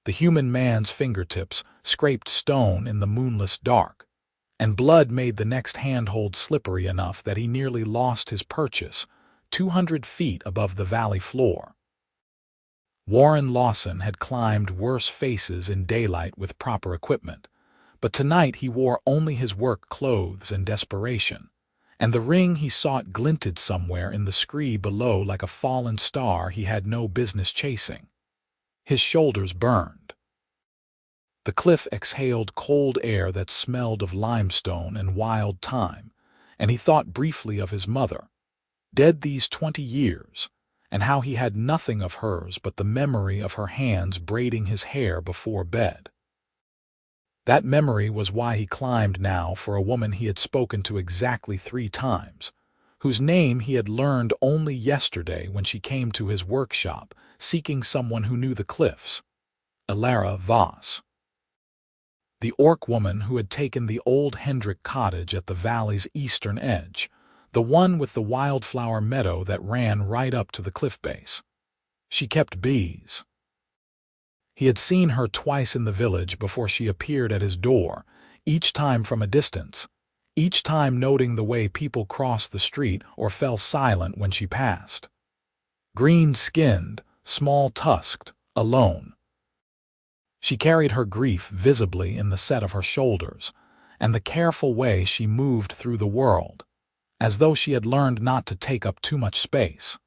The human man's fingertips scraped stone in the moonless dark, and blood made the next handhold slippery enough that he nearly lost his purchase, 200 feet above the valley floor. Warren Lawson had climbed worse faces in daylight with proper equipment, but tonight he wore only his work clothes and desperation, and the ring he sought glinted somewhere in the scree below like a fallen star he had no business chasing. His shoulders burned. The cliff exhaled cold air that smelled of limestone and wild thyme, and he thought briefly of his mother, dead these 20 years, and how he had nothing of hers but the memory of her hands braiding his hair before bed. That memory was why he climbed now for a woman he had spoken to exactly 3 times, whose name he had learned only yesterday when she came to his workshop seeking someone who knew the cliffs, Elara Voss. The orc woman who had taken the old Hendrick cottage at the valley's eastern edge, the one with the wildflower meadow that ran right up to the cliff base. She kept bees. He had seen her twice in the village before she appeared at his door, each time from a distance, each time noting the way people crossed the street or fell silent when she passed. Green-skinned, small-tusked, alone. She carried her grief visibly in the set of her shoulders, and the careful way she moved through the world, as though she had learned not to take up too much space.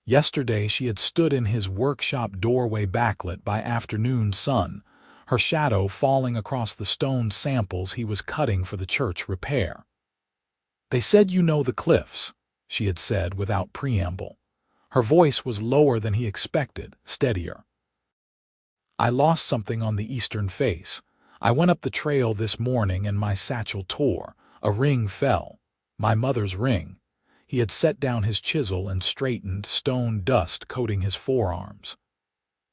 Yesterday she had stood in his workshop doorway backlit by afternoon sun, her shadow falling across the stone samples he was cutting for the church repair. "They said you know the cliffs," she had said without preamble. Her voice was lower than he expected, steadier. "I lost something on the eastern face. I went up the trail this morning and my satchel tore. A ring fell. My mother's ring." He had set down his chisel and straightened, stone dust coating his forearms.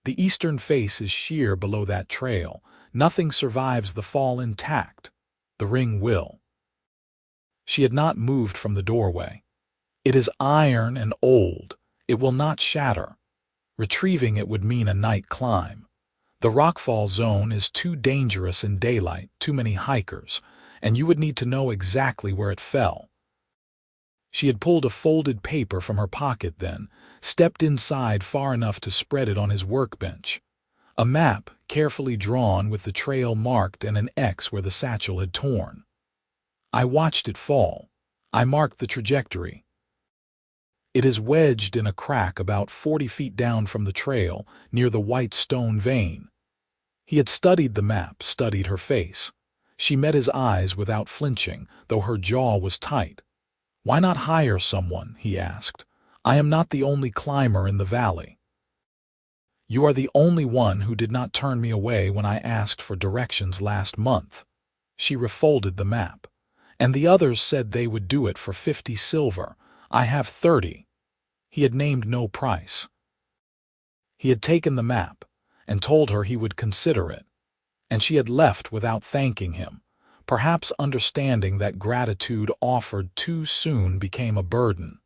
"The eastern face is sheer below that trail. Nothing survives the fall intact. The ring will." She had not moved from the doorway. "It is iron and old. It will not shatter. Retrieving it would mean a night climb. The rockfall zone is too dangerous in daylight, too many hikers, and you would need to know exactly where it fell." She had pulled a folded paper from her pocket then, stepped inside far enough to spread it on his workbench. A map, carefully drawn with the trail marked and an X where the satchel had torn. "I watched it fall. I marked the trajectory. It is wedged in a crack about 40 feet down from the trail, near the white stone vein." He had studied the map, studied her face. She met his eyes without flinching, though her jaw was tight. "Why not hire someone?" he asked. "I am not the only climber in the valley." "You are the only one who did not turn me away when I asked for directions last month." She refolded the map. "And the others said they would do it for 50 silver. I have 30. He had named no price. He had taken the map and told her he would consider it, and she had left without thanking him, perhaps understanding that gratitude offered too soon became a burden.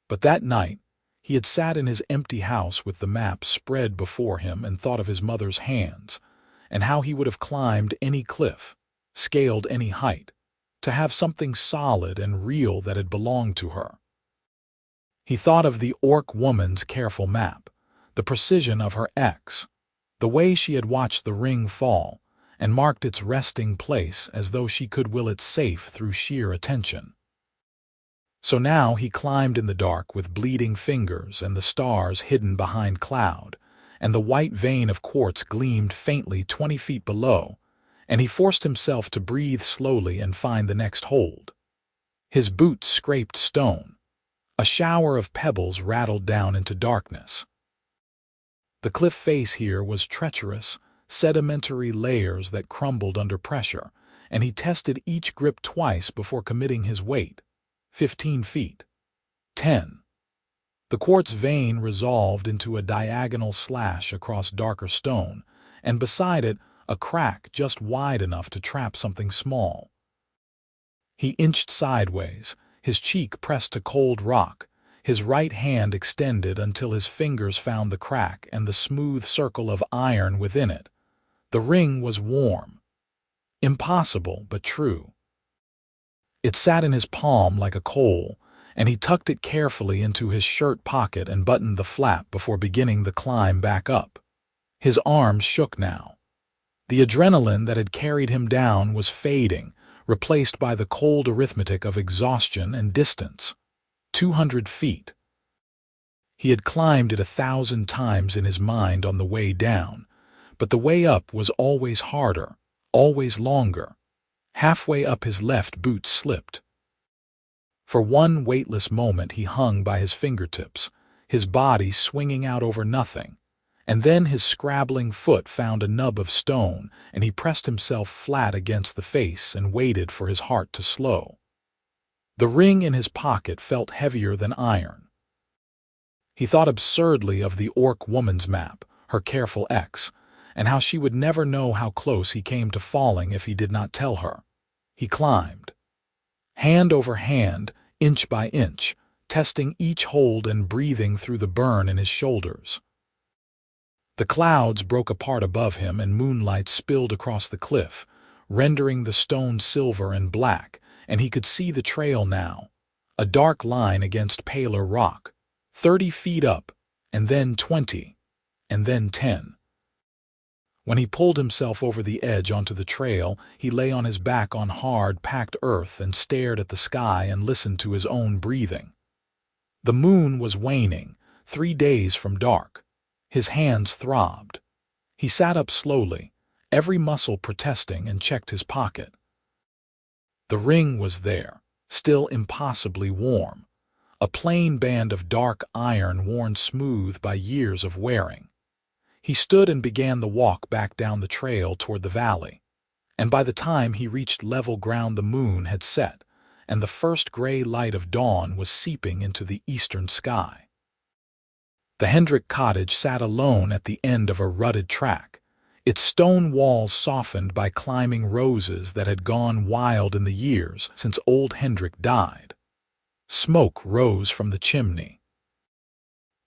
But that night, he had sat in his empty house with the map spread before him and thought of his mother's hands, and how he would have climbed any cliff, scaled any height, to have something solid and real that had belonged to her. He thought of the orc woman's careful map, the precision of her X, the way she had watched the ring fall, and marked its resting place as though she could will it safe through sheer attention. So now he climbed in the dark with bleeding fingers and the stars hidden behind cloud, and the white vein of quartz gleamed faintly 20 feet below, and he forced himself to breathe slowly and find the next hold. His boots scraped stone. A shower of pebbles rattled down into darkness. The cliff face here was treacherous, sedimentary layers that crumbled under pressure, and he tested each grip twice before committing his weight. 15 feet. 10. The quartz vein resolved into a diagonal slash across darker stone, and beside it a crack just wide enough to trap something small. He inched sideways, his cheek pressed to cold rock, His right hand extended until his fingers found the crack and the smooth circle of iron within it. The ring was warm. Impossible, but true. It sat in his palm like a coal, and he tucked it carefully into his shirt pocket and buttoned the flap before beginning the climb back up. His arms shook now. The adrenaline that had carried him down was fading, replaced by the cold arithmetic of exhaustion and distance. 200 feet. He had climbed it 1,000 times in his mind on the way down, but the way up was always harder, always longer. Halfway up his left boot slipped. For one weightless moment he hung by his fingertips, his body swinging out over nothing, and then his scrabbling foot found a nub of stone, and he pressed himself flat against the face and waited for his heart to slow. The ring in his pocket felt heavier than iron. He thought absurdly of the orc woman's map, her careful X, and how she would never know how close he came to falling if he did not tell her. He climbed. Hand over hand, inch by inch, testing each hold and breathing through the burn in his shoulders. The clouds broke apart above him and moonlight spilled across the cliff, rendering the stone silver and black, and he could see the trail now, a dark line against paler rock, 30 feet up, and then 20, and then 10. When he pulled himself over the edge onto the trail, he lay on his back on hard, packed earth and stared at the sky and listened to his own breathing. The moon was waning, 3 days from dark. His hands throbbed. He sat up slowly, every muscle protesting, and checked his pocket. The ring was there, still impossibly warm, a plain band of dark iron worn smooth by years of wearing. He stood and began the walk back down the trail toward the valley, and by the time he reached level ground the moon had set, and the first gray light of dawn was seeping into the eastern sky. The Hendrick cottage sat alone at the end of a rutted track, its stone walls softened by climbing roses that had gone wild in the years since old Hendrick died. Smoke rose from the chimney.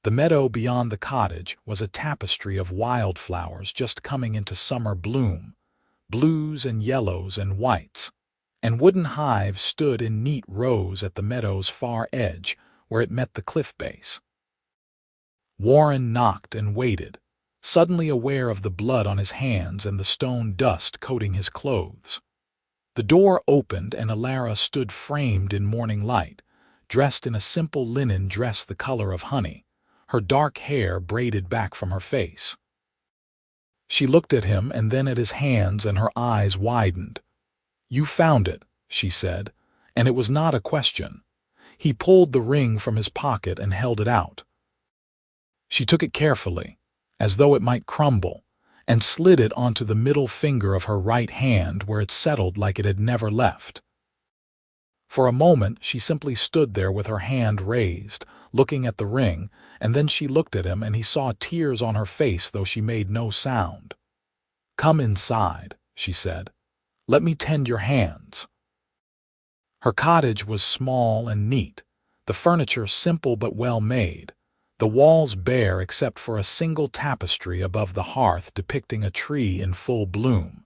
The meadow beyond the cottage was a tapestry of wildflowers just coming into summer bloom, blues and yellows and whites, and wooden hives stood in neat rows at the meadow's far edge where it met the cliff base. Warren knocked and waited, suddenly aware of the blood on his hands and the stone dust coating his clothes. The door opened and Elara stood framed in morning light, dressed in a simple linen dress the color of honey, her dark hair braided back from her face. She looked at him and then at his hands, and her eyes widened. "You found it," she said, and it was not a question. He pulled the ring from his pocket and held it out. She took it carefully, as though it might crumble, and slid it onto the middle finger of her right hand where it settled like it had never left. For a moment she simply stood there with her hand raised, looking at the ring, and then she looked at him and he saw tears on her face though she made no sound. "Come inside," she said. "Let me tend your hands." Her cottage was small and neat, the furniture simple but well made, the walls bare except for a single tapestry above the hearth depicting a tree in full bloom.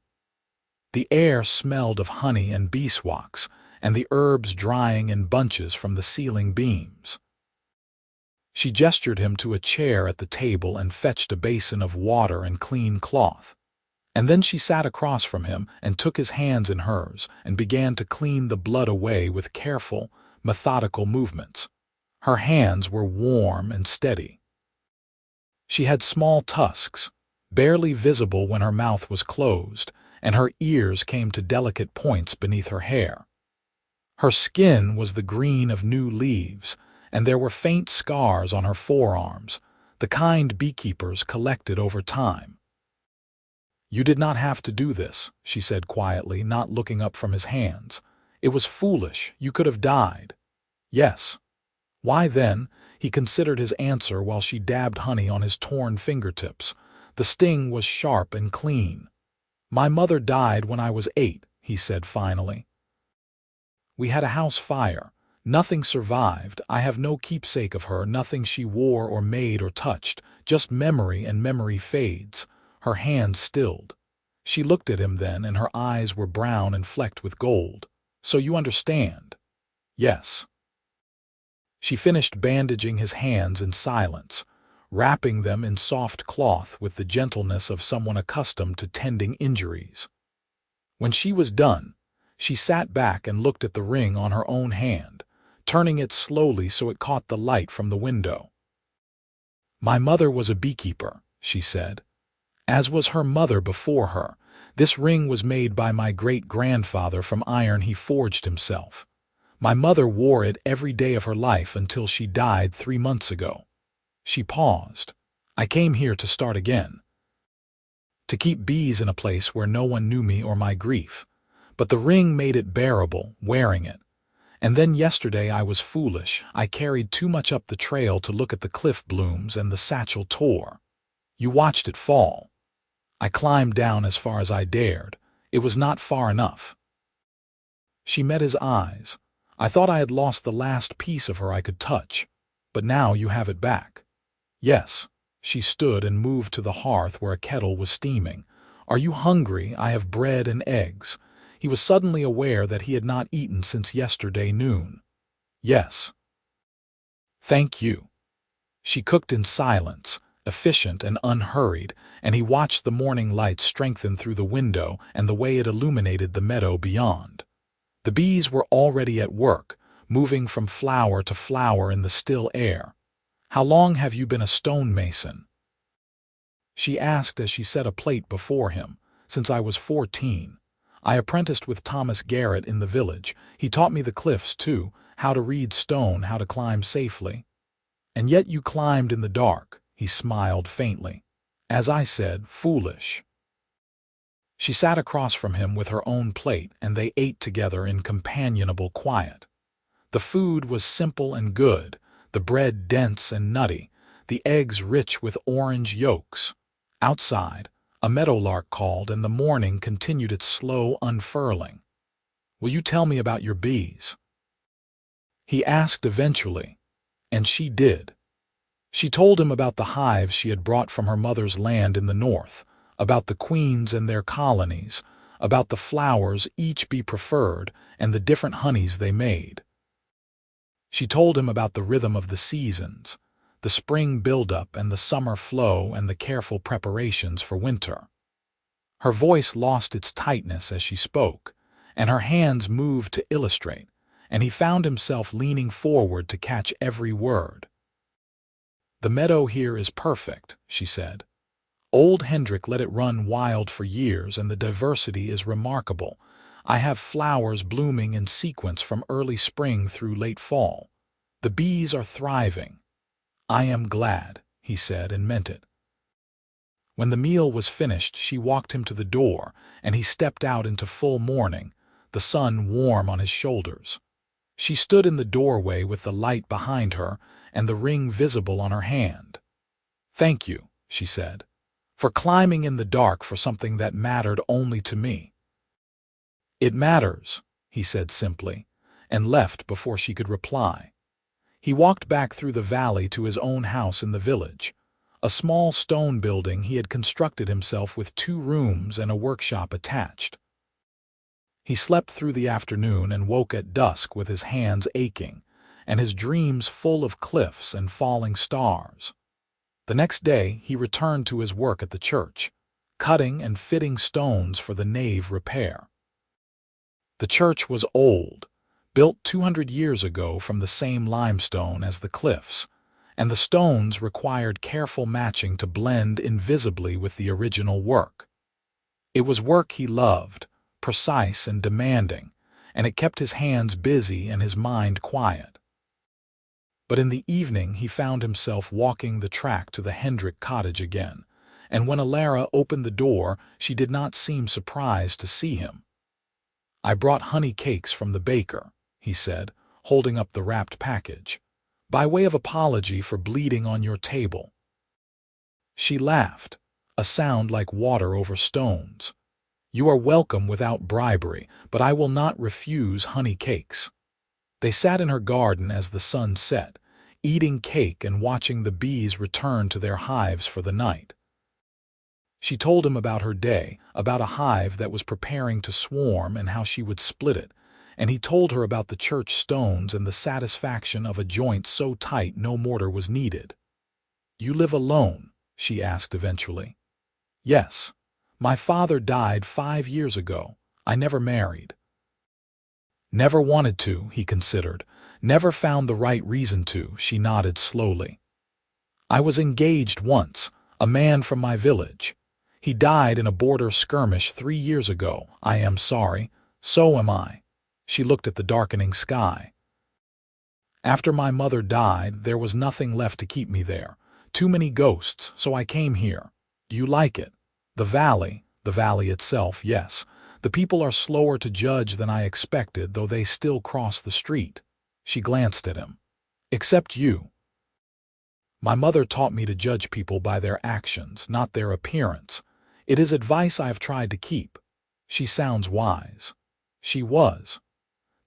The air smelled of honey and beeswax, and the herbs drying in bunches from the ceiling beams. She gestured him to a chair at the table and fetched a basin of water and clean cloth. And then she sat across from him and took his hands in hers and began to clean the blood away with careful, methodical movements. Her hands were warm and steady. She had small tusks, barely visible when her mouth was closed, and her ears came to delicate points beneath her hair. Her skin was the green of new leaves, and there were faint scars on her forearms, the kind beekeepers collected over time. "You did not have to do this," she said quietly, not looking up from his hands. "It was foolish. You could have died." "Yes." "Why then?" He considered his answer while she dabbed honey on his torn fingertips. The sting was sharp and clean. "My mother died when I was 8, he said finally. "We had a house fire. Nothing survived. I have no keepsake of her, nothing she wore or made or touched, just memory, and memory fades. Her hand stilled. She looked at him then, and her eyes were brown and flecked with gold. So you understand? Yes. She finished bandaging his hands in silence, wrapping them in soft cloth with the gentleness of someone accustomed to tending injuries. When she was done, she sat back and looked at the ring on her own hand, turning it slowly so it caught the light from the window. "My mother was a beekeeper," she said. "As was her mother before her. This ring was made by my great-grandfather from iron he forged himself. My mother wore it every day of her life until she died 3 months ago." She paused. "I came here to start again. To keep bees in a place where no one knew me or my grief. But the ring made it bearable, wearing it. And then yesterday I was foolish. I carried too much up the trail to look at the cliff blooms, and the satchel tore. You watched it fall. I climbed down as far as I dared. It was not far enough." She met his eyes. "I thought I had lost the last piece of her I could touch. But now you have it back." "Yes." She stood and moved to the hearth where a kettle was steaming. "Are you hungry? I have bread and eggs." He was suddenly aware that he had not eaten since yesterday noon. "Yes." "Thank you." She cooked in silence, efficient and unhurried, and he watched the morning light strengthen through the window and the way it illuminated the meadow beyond. The bees were already at work, moving from flower to flower in the still air. "How long have you been a stonemason?" she asked as she set a plate before him. "Since I was 14. I apprenticed with Thomas Garrett in the village. He taught me the cliffs, too, how to read stone, how to climb safely." "And yet you climbed in the dark," he smiled faintly. "As I said, foolish." She sat across from him with her own plate, and they ate together in companionable quiet. The food was simple and good, the bread dense and nutty, the eggs rich with orange yolks. Outside, a meadowlark called, and the morning continued its slow unfurling. "Will you tell me about your bees?" he asked eventually, and she did. She told him about the hives she had brought from her mother's land in the north, about the queens and their colonies, about the flowers each bee preferred, and the different honeys they made. She told him about the rhythm of the seasons, the spring buildup and the summer flow, and the careful preparations for winter. Her voice lost its tightness as she spoke, and her hands moved to illustrate, and he found himself leaning forward to catch every word. "The meadow here is perfect," she said. "Old Hendrik let it run wild for years, and the diversity is remarkable. I have flowers blooming in sequence from early spring through late fall. The bees are thriving." "I am glad," he said, and meant it. When the meal was finished, she walked him to the door, and he stepped out into full morning, the sun warm on his shoulders. She stood in the doorway with the light behind her and the ring visible on her hand. "Thank you," she said, "for climbing in the dark for something that mattered only to me." "It matters," he said simply, and left before she could reply. He walked back through the valley to his own house in the village, a small stone building he had constructed himself with 2 rooms and a workshop attached. He slept through the afternoon and woke at dusk with his hands aching, and his dreams full of cliffs and falling stars. The next day he returned to his work at the church, cutting and fitting stones for the nave repair. The church was old, built 200 years ago from the same limestone as the cliffs, and the stones required careful matching to blend invisibly with the original work. It was work he loved, precise and demanding, and it kept his hands busy and his mind quiet. But in the evening he found himself walking the track to the Hendrik cottage again, and when Elara opened the door, she did not seem surprised to see him. "I brought honey cakes from the baker," he said, holding up the wrapped package, "by way of apology for bleeding on your table." She laughed, a sound like water over stones. "You are welcome without bribery, but I will not refuse honey cakes." They sat in her garden as the sun set, eating cake and watching the bees return to their hives for the night. She told him about her day, about a hive that was preparing to swarm and how she would split it, and he told her about the church stones and the satisfaction of a joint so tight no mortar was needed. "You live alone?" she asked eventually. "Yes. My father died 5 years ago. I never married." "Never wanted to," he considered. "Never found the right reason to," she nodded slowly. "I was engaged once, a man from my village. He died in a border skirmish 3 years ago. I am sorry. So am I." She looked at the darkening sky. "After my mother died, there was nothing left to keep me there. Too many ghosts, so I came here. Do you like it? The valley itself, yes. The people are slower to judge than I expected, though they still cross the street." She glanced at him. "Except you." "My mother taught me to judge people by their actions, not their appearance. It is advice I have tried to keep." "She sounds wise." She was.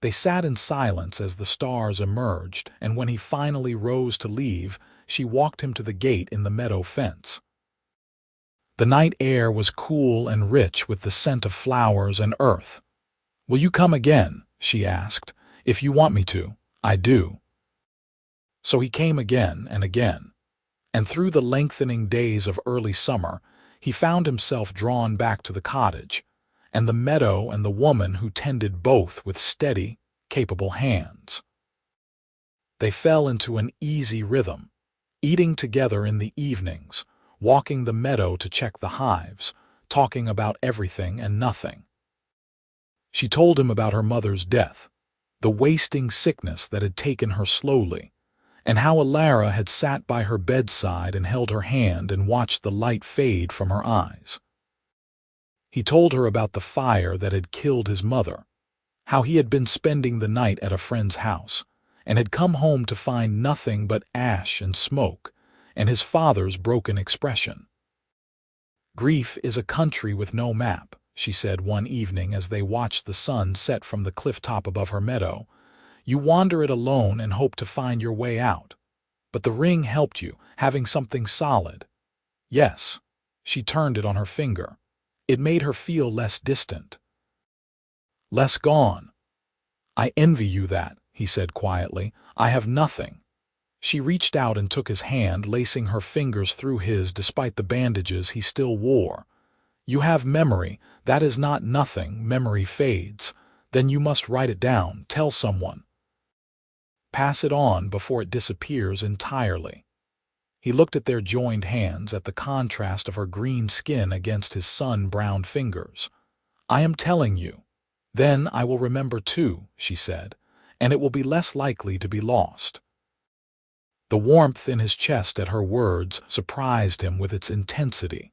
They sat in silence as the stars emerged, and when he finally rose to leave, she walked him to the gate in the meadow fence. The night air was cool and rich with the scent of flowers and earth. "Will you come again?" she asked. "If you want me to, I do." So he came again and again. And through the lengthening days of early summer, he found himself drawn back to the cottage, and the meadow and the woman who tended both with steady, capable hands. They fell into an easy rhythm, eating together in the evenings, walking the meadow to check the hives, talking about everything and nothing. She told him about her mother's death, the wasting sickness that had taken her slowly, and how Elara had sat by her bedside and held her hand and watched the light fade from her eyes. He told her about the fire that had killed his mother, how he had been spending the night at a friend's house, and had come home to find nothing but ash and smoke, and his father's broken expression. "Grief is a country with no map," she said one evening as they watched the sun set from the cliff top above her meadow. "You wander it alone and hope to find your way out. But the ring helped you, having something solid." "Yes." She turned it on her finger. It made her feel less distant, less gone. "I envy you that," he said quietly. "I have nothing." She reached out and took his hand, lacing her fingers through his despite the bandages he still wore. "You have memory. That is not nothing. Memory fades. Then you must write it down. Tell someone. Pass it on before it disappears entirely." He looked at their joined hands, at the contrast of her green skin against his sun-browned fingers. "I am telling you. Then I will remember too," she said, "and it will be less likely to be lost." The warmth in his chest at her words surprised him with its intensity.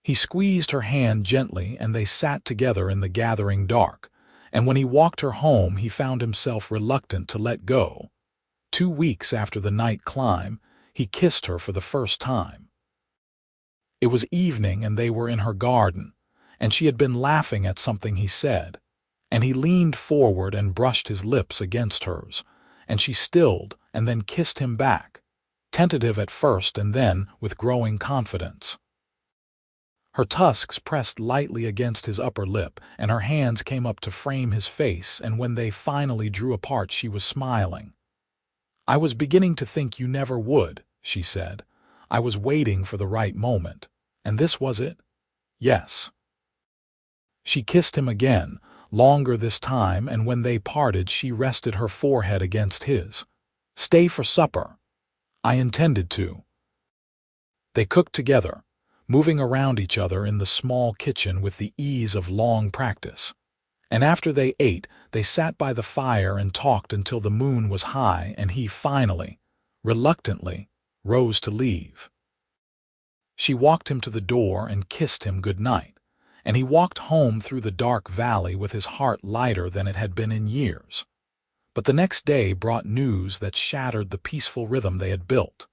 He squeezed her hand gently, and they sat together in the gathering dark, and when he walked her home he found himself reluctant to let go. 2 weeks after the night climb, he kissed her for the first time. It was evening and they were in her garden, and she had been laughing at something he said, and he leaned forward and brushed his lips against hers, and she stilled and then kissed him back, tentative at first and then with growing confidence. Her tusks pressed lightly against his upper lip, and her hands came up to frame his face, and when they finally drew apart she was smiling. "I was beginning to think you never would," she said. "I was waiting for the right moment. And this was it?" "Yes." She kissed him again, longer this time, and when they parted she rested her forehead against his. "Stay for supper." "I intended to." They cooked together, moving around each other in the small kitchen with the ease of long practice. And after they ate, they sat by the fire and talked until the moon was high and he finally, reluctantly, rose to leave. She walked him to the door and kissed him good night, and he walked home through the dark valley with his heart lighter than it had been in years. But the next day brought news that shattered the peaceful rhythm they had built.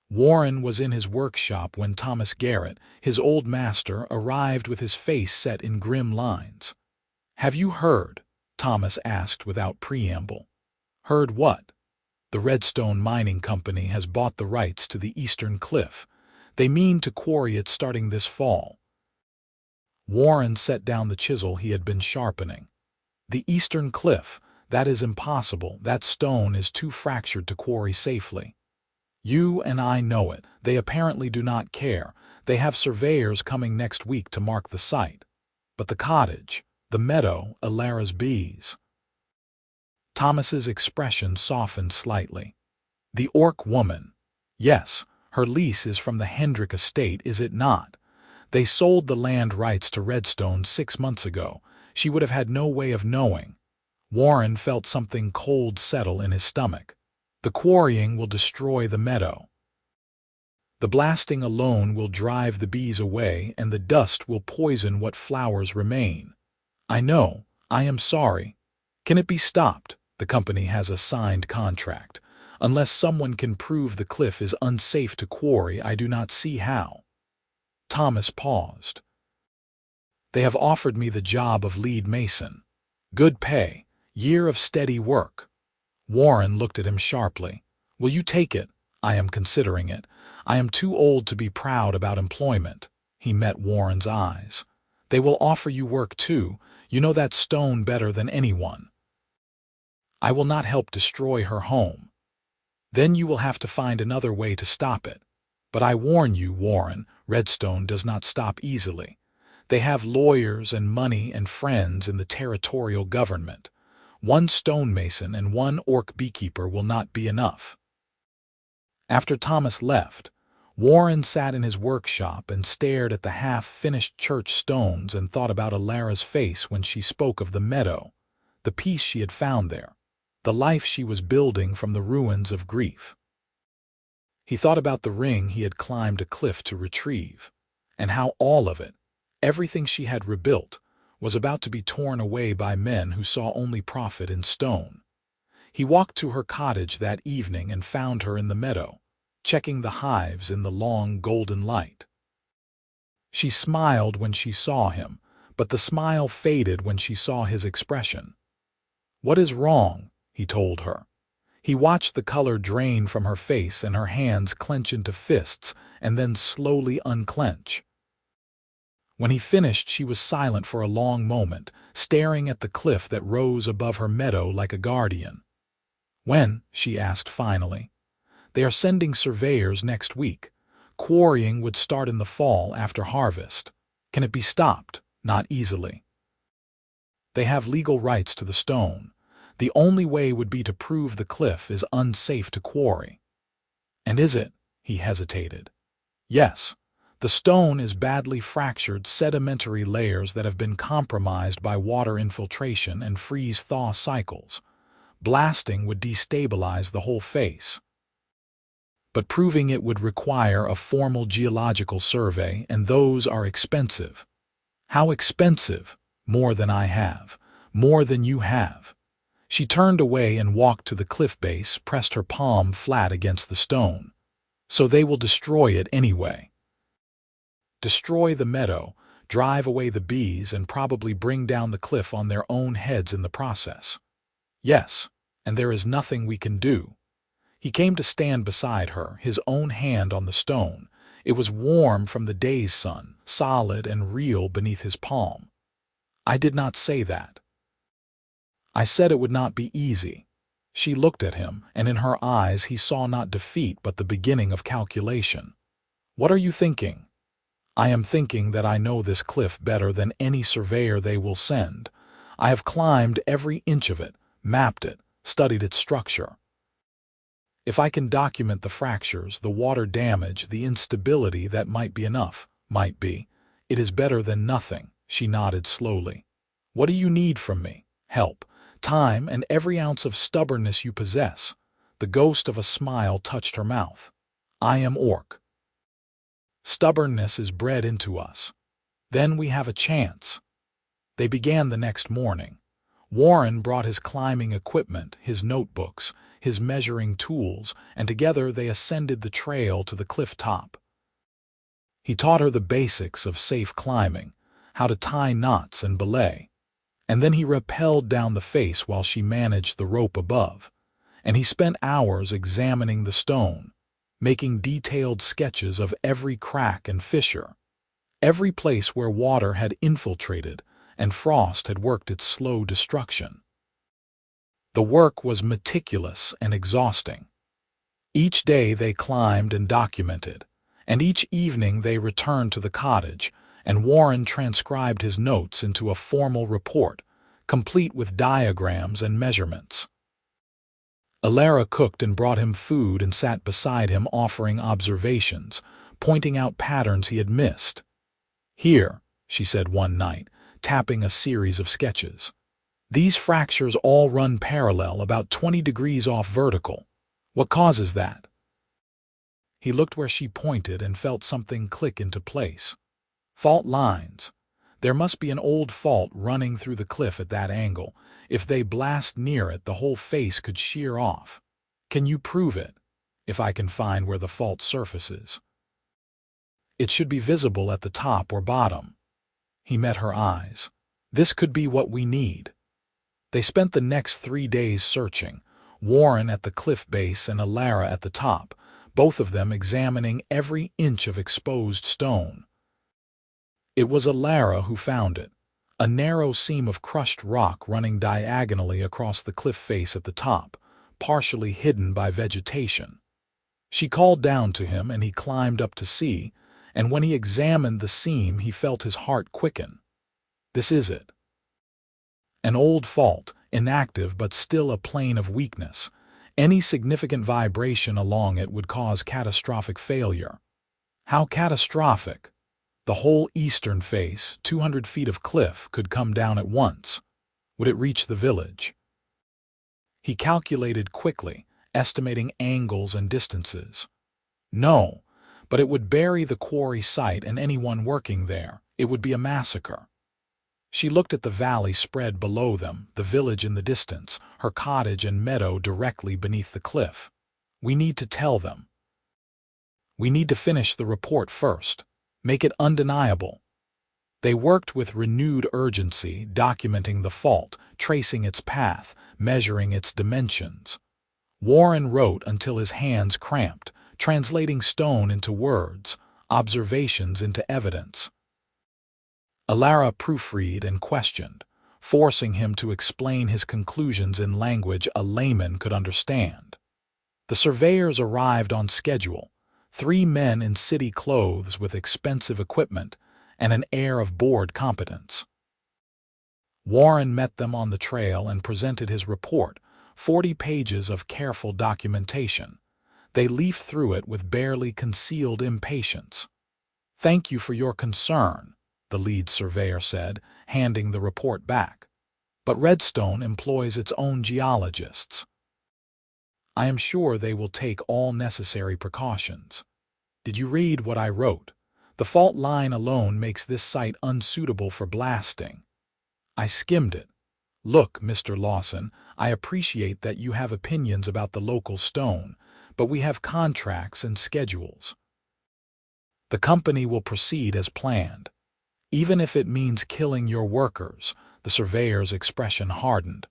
Warren was in his workshop when Thomas Garrett, his old master, arrived with his face set in grim lines. "Have you heard?" Thomas asked without preamble. Heard what? The Redstone Mining Company has bought the rights to the eastern cliff. They mean to quarry it starting this fall. Warren set down the chisel he had been sharpening. The eastern cliff, that is impossible. That stone is too fractured to quarry safely. You and I know it. They apparently do not care. They have surveyors coming next week to mark the site. But the cottage, the meadow, Elara's bees. Thomas's expression softened slightly. The orc woman. Yes, her lease is from the Hendrick estate, is it not? They sold the land rights to Redstone 6 months ago. She would have had no way of knowing. Warren felt something cold settle in his stomach. The quarrying will destroy the meadow. The blasting alone will drive the bees away, and the dust will poison what flowers remain. I know. I am sorry. Can it be stopped? The company has a signed contract. Unless someone can prove the cliff is unsafe to quarry, I do not see how. Thomas paused. They have offered me the job of lead mason. Good pay, year of steady work. Warren looked at him sharply. Will you take it? I am considering it. I am too old to be proud about employment. He met Warren's eyes. They will offer you work too. You know that stone better than anyone. I will not help destroy her home. Then you will have to find another way to stop it. But I warn you, Warren, Redstone does not stop easily. They have lawyers and money and friends in the territorial government. One stonemason and one orc beekeeper will not be enough. After Thomas left, Warren sat in his workshop and stared at the half-finished church stones and thought about Elara's face when she spoke of the meadow, the peace she had found there, the life she was building from the ruins of grief. He thought about the ring he had climbed a cliff to retrieve, and how all of it, everything she had rebuilt, was about to be torn away by men who saw only profit in stone. He walked to her cottage that evening and found her in the meadow, checking the hives in the long golden light. She smiled when she saw him, but the smile faded when she saw his expression. What is wrong? He told her. He watched the color drain from her face and her hands clench into fists and then slowly unclench. When he finished, she was silent for a long moment, staring at the cliff that rose above her meadow like a guardian. When? She asked finally. They are sending surveyors next week. Quarrying would start in the fall after harvest. Can it be stopped? Not easily. They have legal rights to the stone. The only way would be to prove the cliff is unsafe to quarry. And is it? He hesitated. Yes. The stone is badly fractured sedimentary layers that have been compromised by water infiltration and freeze-thaw cycles. Blasting would destabilize the whole face. But proving it would require a formal geological survey, and those are expensive. How expensive? More than I have. More than you have. She turned away and walked to the cliff base, pressed her palm flat against the stone. So they will destroy it anyway. Destroy the meadow, drive away the bees, and probably bring down the cliff on their own heads in the process. Yes, and there is nothing we can do. He came to stand beside her, his own hand on the stone. It was warm from the day's sun, solid and real beneath his palm. I did not say that. I said it would not be easy. She looked at him, and in her eyes he saw not defeat but the beginning of calculation. What are you thinking? I am thinking that I know this cliff better than any surveyor they will send. I have climbed every inch of it, mapped it, studied its structure. If I can document the fractures, the water damage, the instability, that might be enough. Might be. It is better than nothing. She nodded slowly. What do you need from me? Help. Time and every ounce of stubbornness you possess. The ghost of a smile touched her mouth. I am orc. Stubbornness is bred into us. Then we have a chance. They began the next morning. Warren brought his climbing equipment, his notebooks, his measuring tools, and together they ascended the trail to the cliff top. He taught her the basics of safe climbing, how to tie knots and belay. and then he rappelled down the face while she managed the rope above, and he spent hours examining the stone, making detailed sketches of every crack and fissure, every place where water had infiltrated and frost had worked its slow destruction. The work was meticulous and exhausting. Each day they climbed and documented, and each evening they returned to the cottage, and Warren transcribed his notes into a formal report, complete with diagrams and measurements. Elara cooked and brought him food and sat beside him offering observations, pointing out patterns he had missed. "Here," she said one night, tapping a series of sketches. "These fractures all run parallel, about 20 degrees off vertical. What causes that?" He looked where she pointed and felt something click into place. Fault lines. There must be an old fault running through the cliff at that angle. If they blast near it, the whole face could shear off. "Can you prove it?" "If I can find where the fault surfaces. It should be visible at the top or bottom." He met her eyes. "This could be what we need." They spent the next 3 days searching, Warren at the cliff base and Elara at the top, both of them examining every inch of exposed stone. It was Elara who found it, a narrow seam of crushed rock running diagonally across the cliff face at the top, partially hidden by vegetation. She called down to him and he climbed up to see, and when he examined the seam he felt his heart quicken. This is it. An old fault, inactive but still a plane of weakness. Any significant vibration along it would cause catastrophic failure. How catastrophic? The whole eastern face, 200 feet of cliff, could come down at once. Would it reach the village? He calculated quickly, estimating angles and distances. No, but it would bury the quarry site and anyone working there. It would be a massacre. She looked at the valley spread below them, the village in the distance, her cottage and meadow directly beneath the cliff. "We need to tell them. We need to finish the report first. Make it undeniable." They worked with renewed urgency, documenting the fault, tracing its path, measuring its dimensions. Warren wrote until his hands cramped, translating stone into words, observations into evidence. Elara proofread and questioned, forcing him to explain his conclusions in language a layman could understand. The surveyors arrived on schedule, 3 men in city clothes with expensive equipment and an air of bored competence. Warren met them on the trail and presented his report, 40 pages of careful documentation. They leafed through it with barely concealed impatience. "Thank you for your concern," the lead surveyor said, handing the report back. "But Redstone employs its own geologists. I am sure they will take all necessary precautions. Did you read what I wrote? The fault line alone makes this site unsuitable for blasting." "I skimmed it. Look, Mr. Lawson, I appreciate that you have opinions about the local stone, but we have contracts and schedules. The company will proceed as planned. Even if it means killing your workers." The surveyor's expression hardened.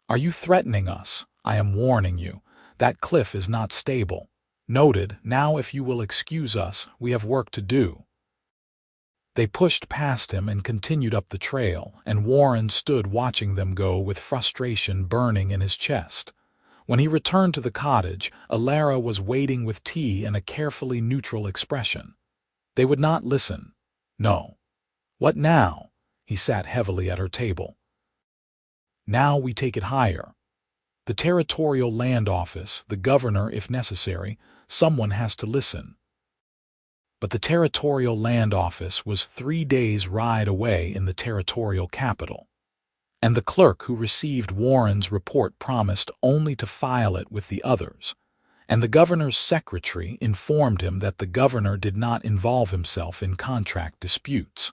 "Are you threatening us? I am warning you. That cliff is not stable. Noted. Now if you will excuse us, we have work to do." They pushed past him and continued up the trail, and Warren stood watching them go with frustration burning in his chest. When he returned to the cottage, Elara was waiting with tea and a carefully neutral expression. They would not listen. No. "What now?" He sat heavily at her table. "Now we take it higher. The Territorial Land Office, the governor if necessary, someone has to listen." But the Territorial Land Office was 3 days' ride away in the territorial capital, and the clerk who received Warren's report promised only to file it with the others, and the governor's secretary informed him that the governor did not involve himself in contract disputes.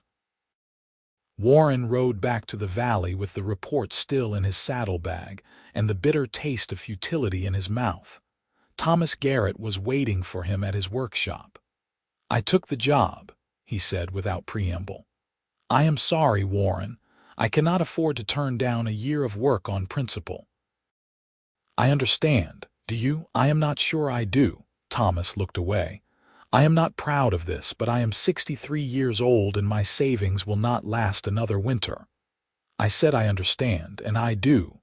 Warren rode back to the valley with the report still in his saddlebag and the bitter taste of futility in his mouth. Thomas Garrett was waiting for him at his workshop. "I took the job," he said without preamble. "I am sorry, Warren. I cannot afford to turn down a year of work on principle." "I understand. Do you?" "I am not sure I do." Thomas looked away. "I am not proud of this, but I am 63 years old and my savings will not last another winter." "I said I understand, and I do."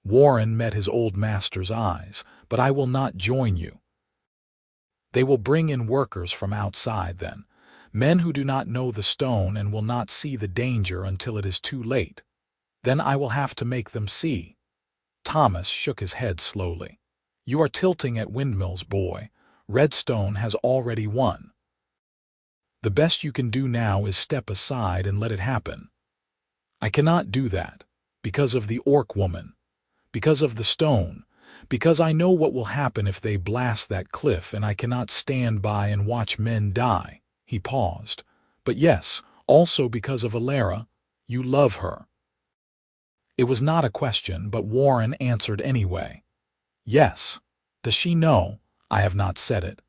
Warren met his old master's eyes. "But I will not join you." "They will bring in workers from outside then, men who do not know the stone and will not see the danger until it is too late. Then I will have to make them see." Thomas shook his head slowly. "You are tilting at windmills, boy. Redstone has already won. The best you can do now is step aside and let it happen." "I cannot do that, because of the orc woman, because of the stone, because I know what will happen if they blast that cliff, and I cannot stand by and watch men die." He paused. "But yes, also because of Elara. You love her." It was not a question, but Warren answered anyway. "Yes. Does she know? I have not said it.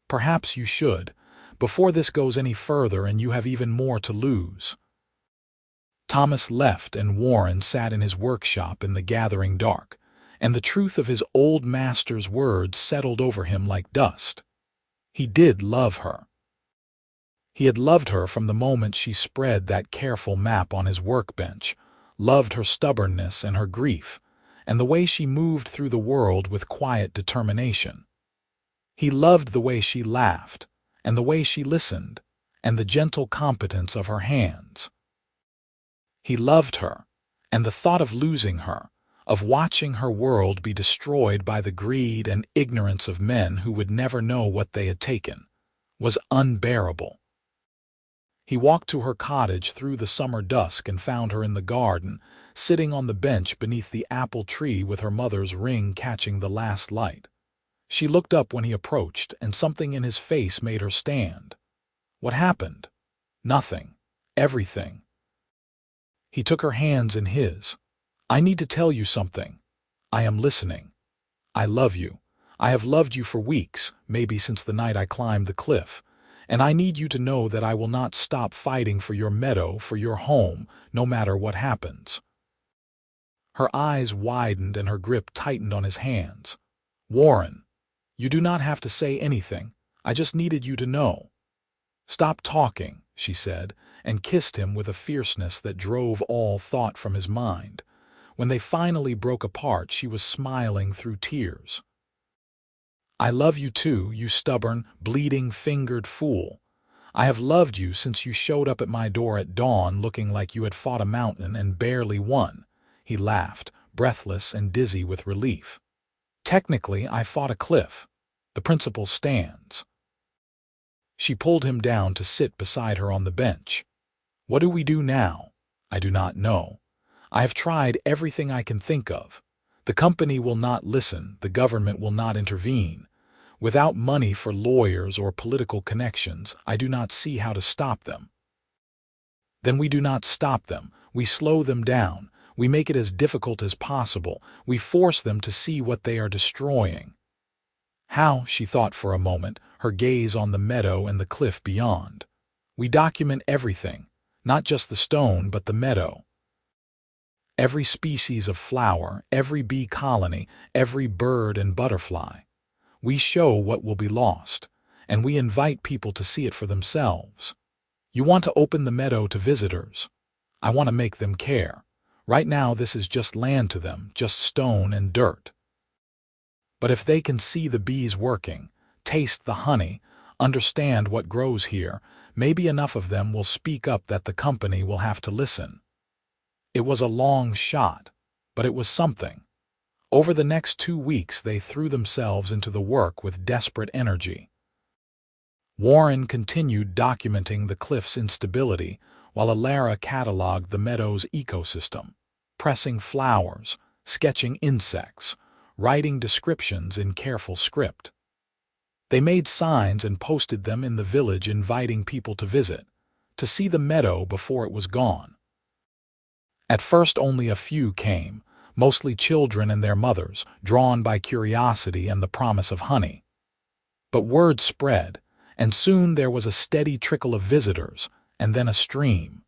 Perhaps you should, before this goes any further and you have even more to lose." Thomas left and Warren sat in his workshop in the gathering dark, and the truth of his old master's words settled over him like dust. He did love her. He had loved her from the moment she spread that careful map on his workbench, loved her stubbornness and her grief, and the way she moved through the world with quiet determination. He loved the way she laughed, and the way she listened, and the gentle competence of her hands. He loved her, and the thought of losing her, of watching her world be destroyed by the greed and ignorance of men who would never know what they had taken, was unbearable. He walked to her cottage through the summer dusk and found her in the garden, sitting on the bench beneath the apple tree with her mother's ring catching the last light. She looked up when he approached, and something in his face made her stand. "What happened?" "Nothing. Everything." He took her hands in his. "I need to tell you something. I am listening. I love you. I have loved you for weeks, maybe since the night I climbed the cliff. And I need you to know that I will not stop fighting for your meadow, for your home, no matter what happens." Her eyes widened and her grip tightened on his hands. "Warren, you do not have to say anything. I just needed you to know." "Stop talking," she said, and kissed him with a fierceness that drove all thought from his mind. When they finally broke apart, she was smiling through tears. "I love you too, you stubborn, bleeding-fingered fool. I have loved you since you showed up at my door at dawn looking like you had fought a mountain and barely won." He laughed, breathless and dizzy with relief. "Technically, I fought a cliff. The principle stands." She pulled him down to sit beside her on the bench. "What do we do now?" "I do not know. I have tried everything I can think of. The company will not listen, the government will not intervene. Without money for lawyers or political connections, I do not see how to stop them." "Then we do not stop them. We slow them down. We make it as difficult as possible. We force them to see what they are destroying." "How?" she thought for a moment, her gaze on the meadow and the cliff beyond. "We document everything, not just the stone, but the meadow. Every species of flower, every bee colony, every bird and butterfly. We show what will be lost, and we invite people to see it for themselves. You want to open the meadow to visitors. I want to make them care. Right now this is just land to them, just stone and dirt. But if they can see the bees working, taste the honey, understand what grows here, maybe enough of them will speak up that the company will have to listen." It was a long shot, but it was something. Over the next 2 weeks they threw themselves into the work with desperate energy. Warren continued documenting the cliff's instability, while Elara cataloged the meadow's ecosystem, pressing flowers, sketching insects, writing descriptions in careful script. They made signs and posted them in the village inviting people to visit, to see the meadow before it was gone. At first only a few came, mostly children and their mothers, drawn by curiosity and the promise of honey. But word spread, and soon there was a steady trickle of visitors, and then a stream.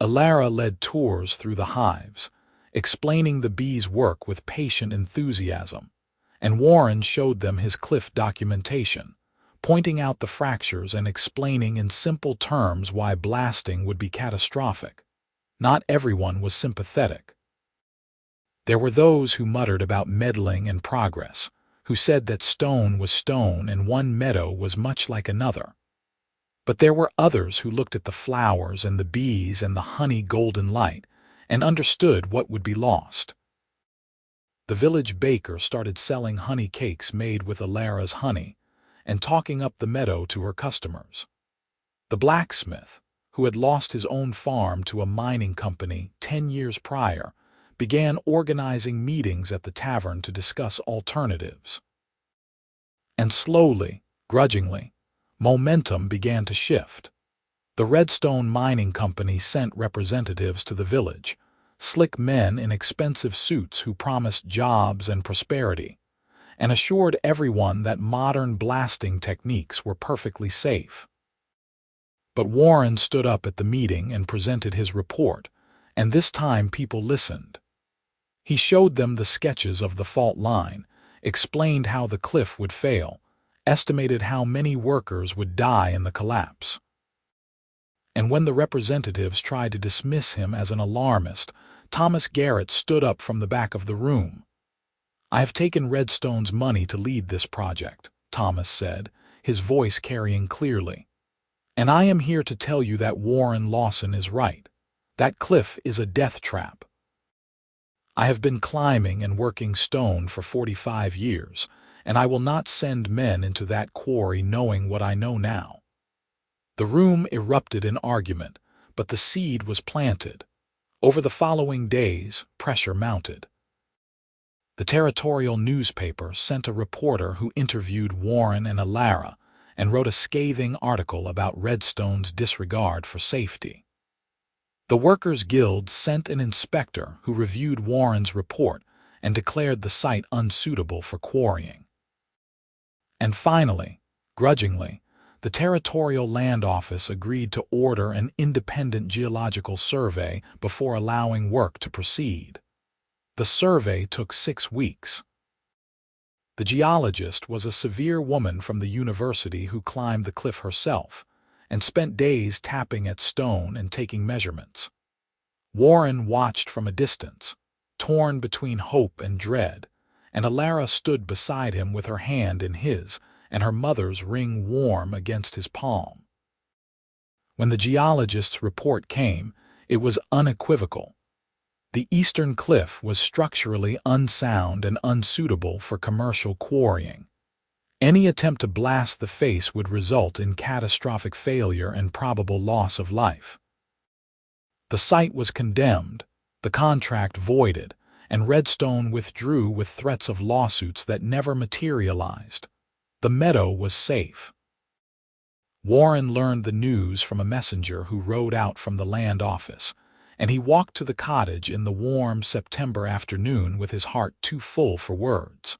Elara led tours through the hives, explaining the bees' work with patient enthusiasm, and Warren showed them his cliff documentation, pointing out the fractures and explaining in simple terms why blasting would be catastrophic. Not everyone was sympathetic. There were those who muttered about meddling and progress, who said that stone was stone and one meadow was much like another. But there were others who looked at the flowers and the bees and the honey golden light and understood what would be lost. The village baker started selling honey cakes made with Elara's honey and talking up the meadow to her customers. The blacksmith, who had lost his own farm to a mining company 10 years prior, began organizing meetings at the tavern to discuss alternatives. And slowly, grudgingly, momentum began to shift. The Redstone Mining Company sent representatives to the village, slick men in expensive suits who promised jobs and prosperity, and assured everyone that modern blasting techniques were perfectly safe. But Warren stood up at the meeting and presented his report, and this time people listened. He showed them the sketches of the fault line, explained how the cliff would fail, estimated how many workers would die in the collapse. And when the representatives tried to dismiss him as an alarmist, Thomas Garrett stood up from the back of the room. "I have taken Redstone's money to lead this project," Thomas said, his voice carrying clearly. "And I am here to tell you that Warren Lawson is right. That cliff is a death trap. I have been climbing and working stone for 45 years, and I will not send men into that quarry knowing what I know now." The room erupted in argument, but the seed was planted. Over the following days, pressure mounted. The territorial newspaper sent a reporter who interviewed Warren and Elara and wrote a scathing article about Redstone's disregard for safety. The Workers' Guild sent an inspector who reviewed Warren's report and declared the site unsuitable for quarrying. And finally, grudgingly, the Territorial Land Office agreed to order an independent geological survey before allowing work to proceed. The survey took 6 weeks. The geologist was a severe woman from the university who climbed the cliff herself and spent days tapping at stone and taking measurements. Warren watched from a distance, torn between hope and dread, and Elara stood beside him with her hand in his and her mother's ring warm against his palm. When the geologist's report came, it was unequivocal. The eastern cliff was structurally unsound and unsuitable for commercial quarrying. Any attempt to blast the face would result in catastrophic failure and probable loss of life. The site was condemned, the contract voided, and Redstone withdrew with threats of lawsuits that never materialized. The meadow was safe. Warren learned the news from a messenger who rode out from the land office, and he walked to the cottage in the warm September afternoon with his heart too full for words.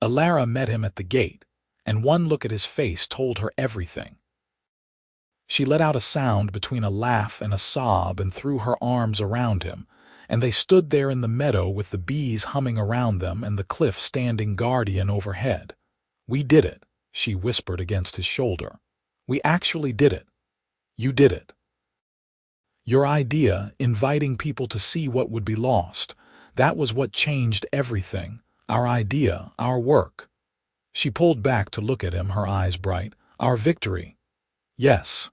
Elara met him at the gate, and one look at his face told her everything. She let out a sound between a laugh and a sob and threw her arms around him, and they stood there in the meadow with the bees humming around them and the cliff standing guardian overhead. "We did it," she whispered against his shoulder. "We actually did it. You did it. Your idea, inviting people to see what would be lost, that was what changed everything. Our idea, our work." She pulled back to look at him, her eyes bright. "Our victory." "Yes."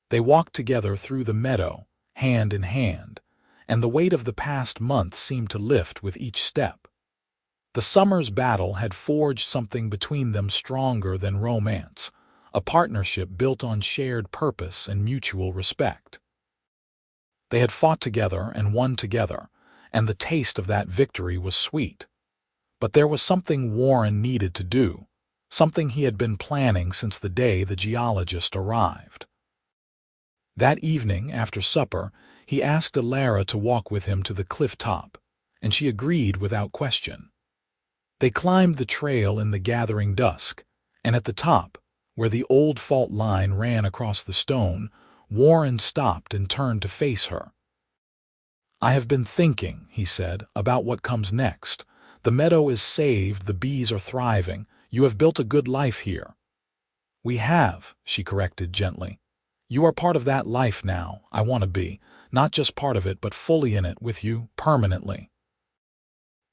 They walked together through the meadow, hand in hand, and the weight of the past month seemed to lift with each step. The summer's battle had forged something between them stronger than romance, a partnership built on shared purpose and mutual respect. They had fought together and won together, and the taste of that victory was sweet. But there was something Warren needed to do, something he had been planning since the day the geologist arrived. That evening, after supper, he asked Elara to walk with him to the cliff top, and she agreed without question. They climbed the trail in the gathering dusk, and at the top, where the old fault line ran across the stone, Warren stopped and turned to face her. "I have been thinking," he said, "about what comes next. The meadow is saved, the bees are thriving. You have built a good life here." "We have," she corrected gently. "You are part of that life now. I want to be, not just part of it, but fully in it with you, permanently."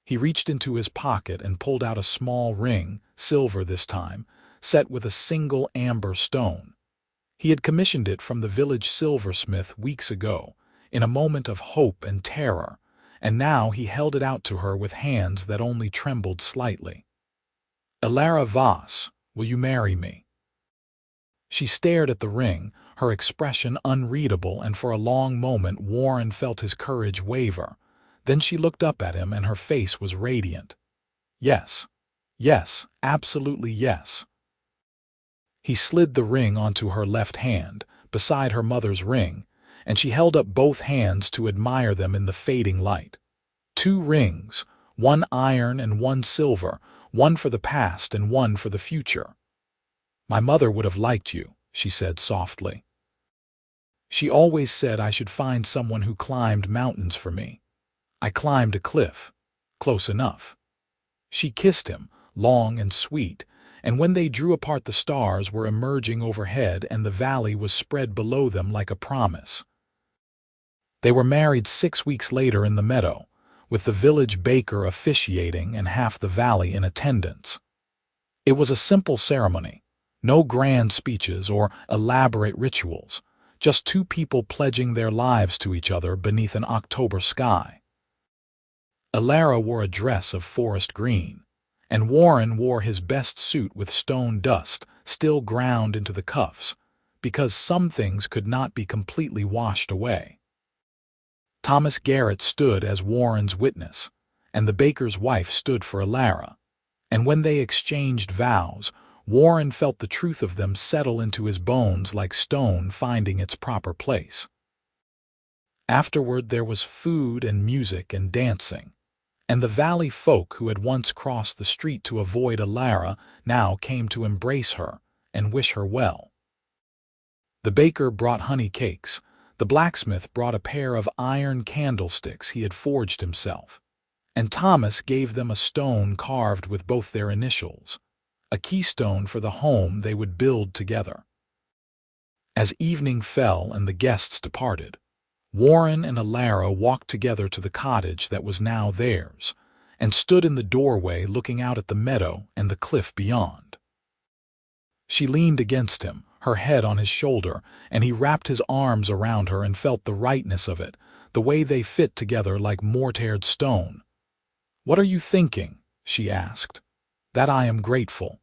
He reached into his pocket and pulled out a small ring, silver this time, set with a single amber stone. He had commissioned it from the village silversmith weeks ago, in a moment of hope and terror, and now he held it out to her with hands that only trembled slightly. "Elara Voss, will you marry me?" She stared at the ring, her expression unreadable, and for a long moment Warren felt his courage waver. Then she looked up at him and her face was radiant. "Yes, yes, absolutely yes." He slid the ring onto her left hand, beside her mother's ring, and she held up both hands to admire them in the fading light. 2 rings, one iron and one silver, one for the past and one for the future. "My mother would have liked you," she said softly. "She always said I should find someone who climbed mountains for me. I climbed a cliff. Close enough." She kissed him, long and sweet, and when they drew apart the stars were emerging overhead and the valley was spread below them like a promise. They were married 6 weeks later in the meadow, with the village baker officiating and half the valley in attendance. It was a simple ceremony, no grand speeches or elaborate rituals, just 2 people pledging their lives to each other beneath an October sky. Elara wore a dress of forest green, and Warren wore his best suit with stone dust still ground into the cuffs, because some things could not be completely washed away. Thomas Garrett stood as Warren's witness, and the baker's wife stood for Elara, and when they exchanged vows, Warren felt the truth of them settle into his bones like stone finding its proper place. Afterward there was food and music and dancing, and the valley folk who had once crossed the street to avoid Elara now came to embrace her and wish her well. The baker brought honey cakes, the blacksmith brought a pair of iron candlesticks he had forged himself, and Thomas gave them a stone carved with both their initials, a keystone for the home they would build together. As evening fell and the guests departed, Warren and Elara walked together to the cottage that was now theirs, and stood in the doorway looking out at the meadow and the cliff beyond. She leaned against him, her head on his shoulder, and he wrapped his arms around her and felt the rightness of it, the way they fit together like mortared stone. "What are you thinking?" she asked. "That I am grateful.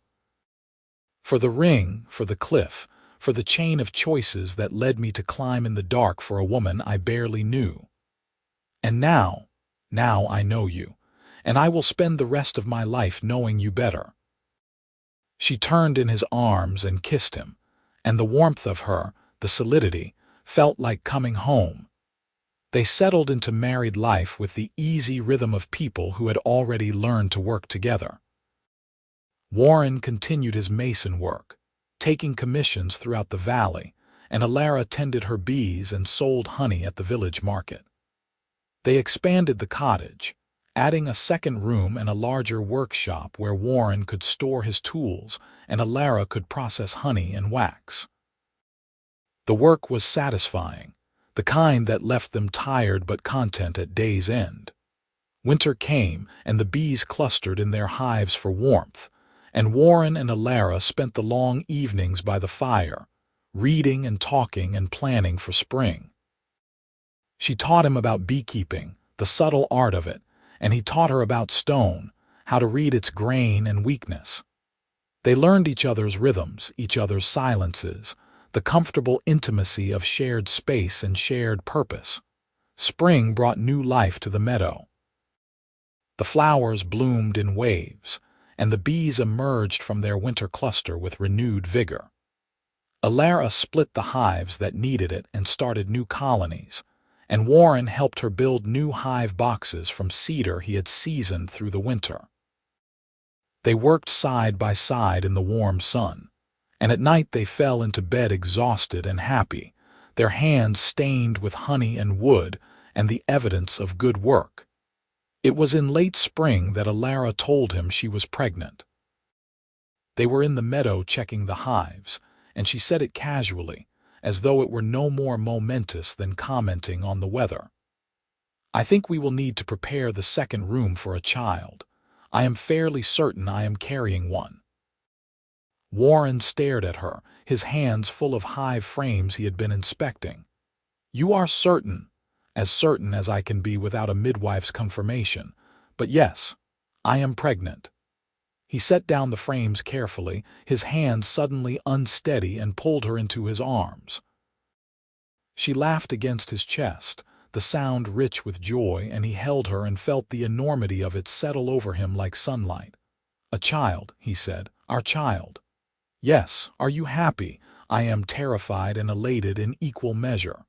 For the ring, for the cliff, for the chain of choices that led me to climb in the dark for a woman I barely knew. And now I know you, and I will spend the rest of my life knowing you better." She turned in his arms and kissed him, and the warmth of her, the solidity, felt like coming home. They settled into married life with the easy rhythm of people who had already learned to work together. Warren continued his mason work, taking commissions throughout the valley, and Elara tended her bees and sold honey at the village market. They expanded the cottage, adding a second room and a larger workshop where Warren could store his tools and Elara could process honey and wax. The work was satisfying, the kind that left them tired but content at day's end. Winter came and the bees clustered in their hives for warmth, and Warren and Elara spent the long evenings by the fire, reading and talking and planning for spring. She taught him about beekeeping, the subtle art of it, and he taught her about stone, how to read its grain and weakness. They learned each other's rhythms, each other's silences, the comfortable intimacy of shared space and shared purpose. Spring brought new life to the meadow. The flowers bloomed in waves, and the bees emerged from their winter cluster with renewed vigor. Elara split the hives that needed it and started new colonies, and Warren helped her build new hive boxes from cedar he had seasoned through the winter. They worked side by side in the warm sun, and at night they fell into bed exhausted and happy, their hands stained with honey and wood and the evidence of good work. It was in late spring that Elara told him she was pregnant. They were in the meadow checking the hives, and she said it casually, as though it were no more momentous than commenting on the weather. "I think we will need to prepare the second room for a child. I am fairly certain I am carrying one." Warren stared at her, his hands full of hive frames he had been inspecting. "You are certain as I can be without a midwife's confirmation, but yes, I am pregnant." He set down the frames carefully, his hand suddenly unsteady, and pulled her into his arms. She laughed against his chest, the sound rich with joy, and he held her and felt the enormity of it settle over him like sunlight. "A child," he said, "our child." "Yes, are you happy?" "I am terrified and elated in equal measure."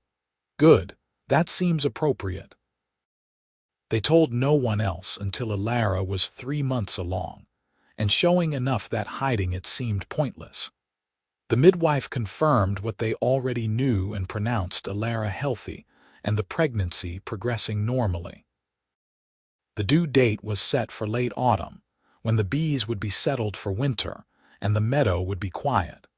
"Good, that seems appropriate." They told no one else until Elara was 3 months along, and showing enough that hiding it seemed pointless. The midwife confirmed what they already knew and pronounced Elara healthy and the pregnancy progressing normally. The due date was set for late autumn, when the bees would be settled for winter and the meadow would be quiet.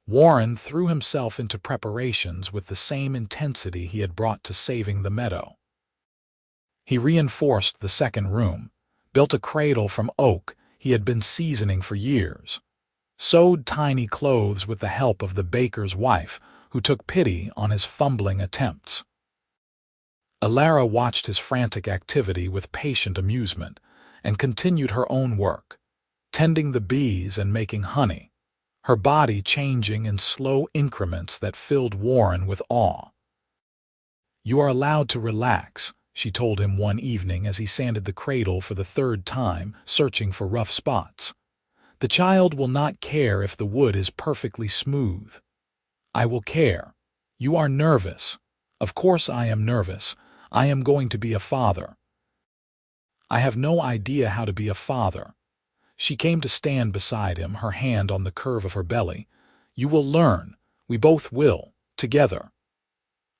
Warren threw himself into preparations with the same intensity he had brought to saving the meadow. He reinforced the second room, built a cradle from oak he had been seasoning for years, sewed tiny clothes with the help of the baker's wife, who took pity on his fumbling attempts. Elara watched his frantic activity with patient amusement and continued her own work, tending the bees and making honey, her body changing in slow increments that filled Warren with awe. "You are allowed to relax," she told him one evening as he sanded the cradle for the third time, searching for rough spots. "The child will not care if the wood is perfectly smooth." "I will care. You are nervous." "Of course I am nervous. I am going to be a father." "I have no idea how to be a father." She came to stand beside him, her hand on the curve of her belly. "You will learn. We both will, together."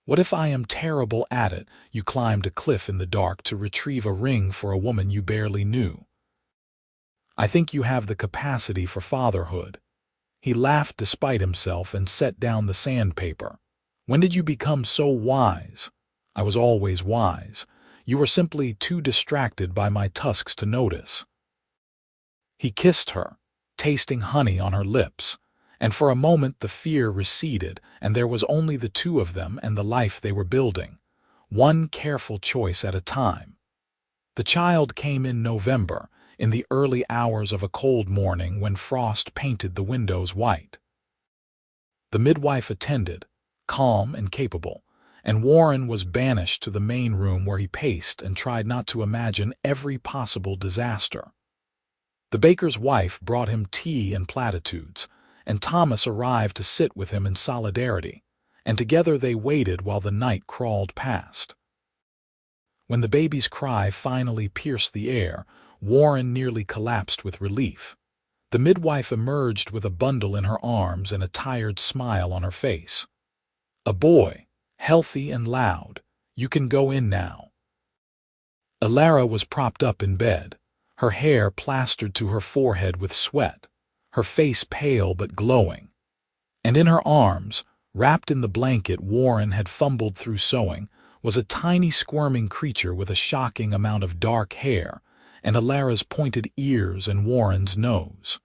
"What if I am terrible at it?" "You climbed a cliff in the dark to retrieve a ring for a woman you barely knew." "I think you have the capacity for fatherhood." He laughed despite himself and set down the sandpaper. "When did you become so wise?" "I was always wise. You were simply too distracted by my tusks to notice." He kissed her, tasting honey on her lips, and for a moment the fear receded, and there was only the two of them and the life they were building, one careful choice at a time. The child came in November, in the early hours of a cold morning when frost painted the windows white. The midwife attended, calm and capable, and Warren was banished to the main room where he paced and tried not to imagine every possible disaster. The baker's wife brought him tea and platitudes, and Thomas arrived to sit with him in solidarity, and together they waited while the night crawled past. When the baby's cry finally pierced the air, Warren nearly collapsed with relief. The midwife emerged with a bundle in her arms and a tired smile on her face. "A boy, healthy and loud. You can go in now." Elara was propped up in bed, her hair plastered to her forehead with sweat, her face pale but glowing. And in her arms, wrapped in the blanket Warren had fumbled through sewing, was a tiny squirming creature with a shocking amount of dark hair and Elara's pointed ears and Warren's nose.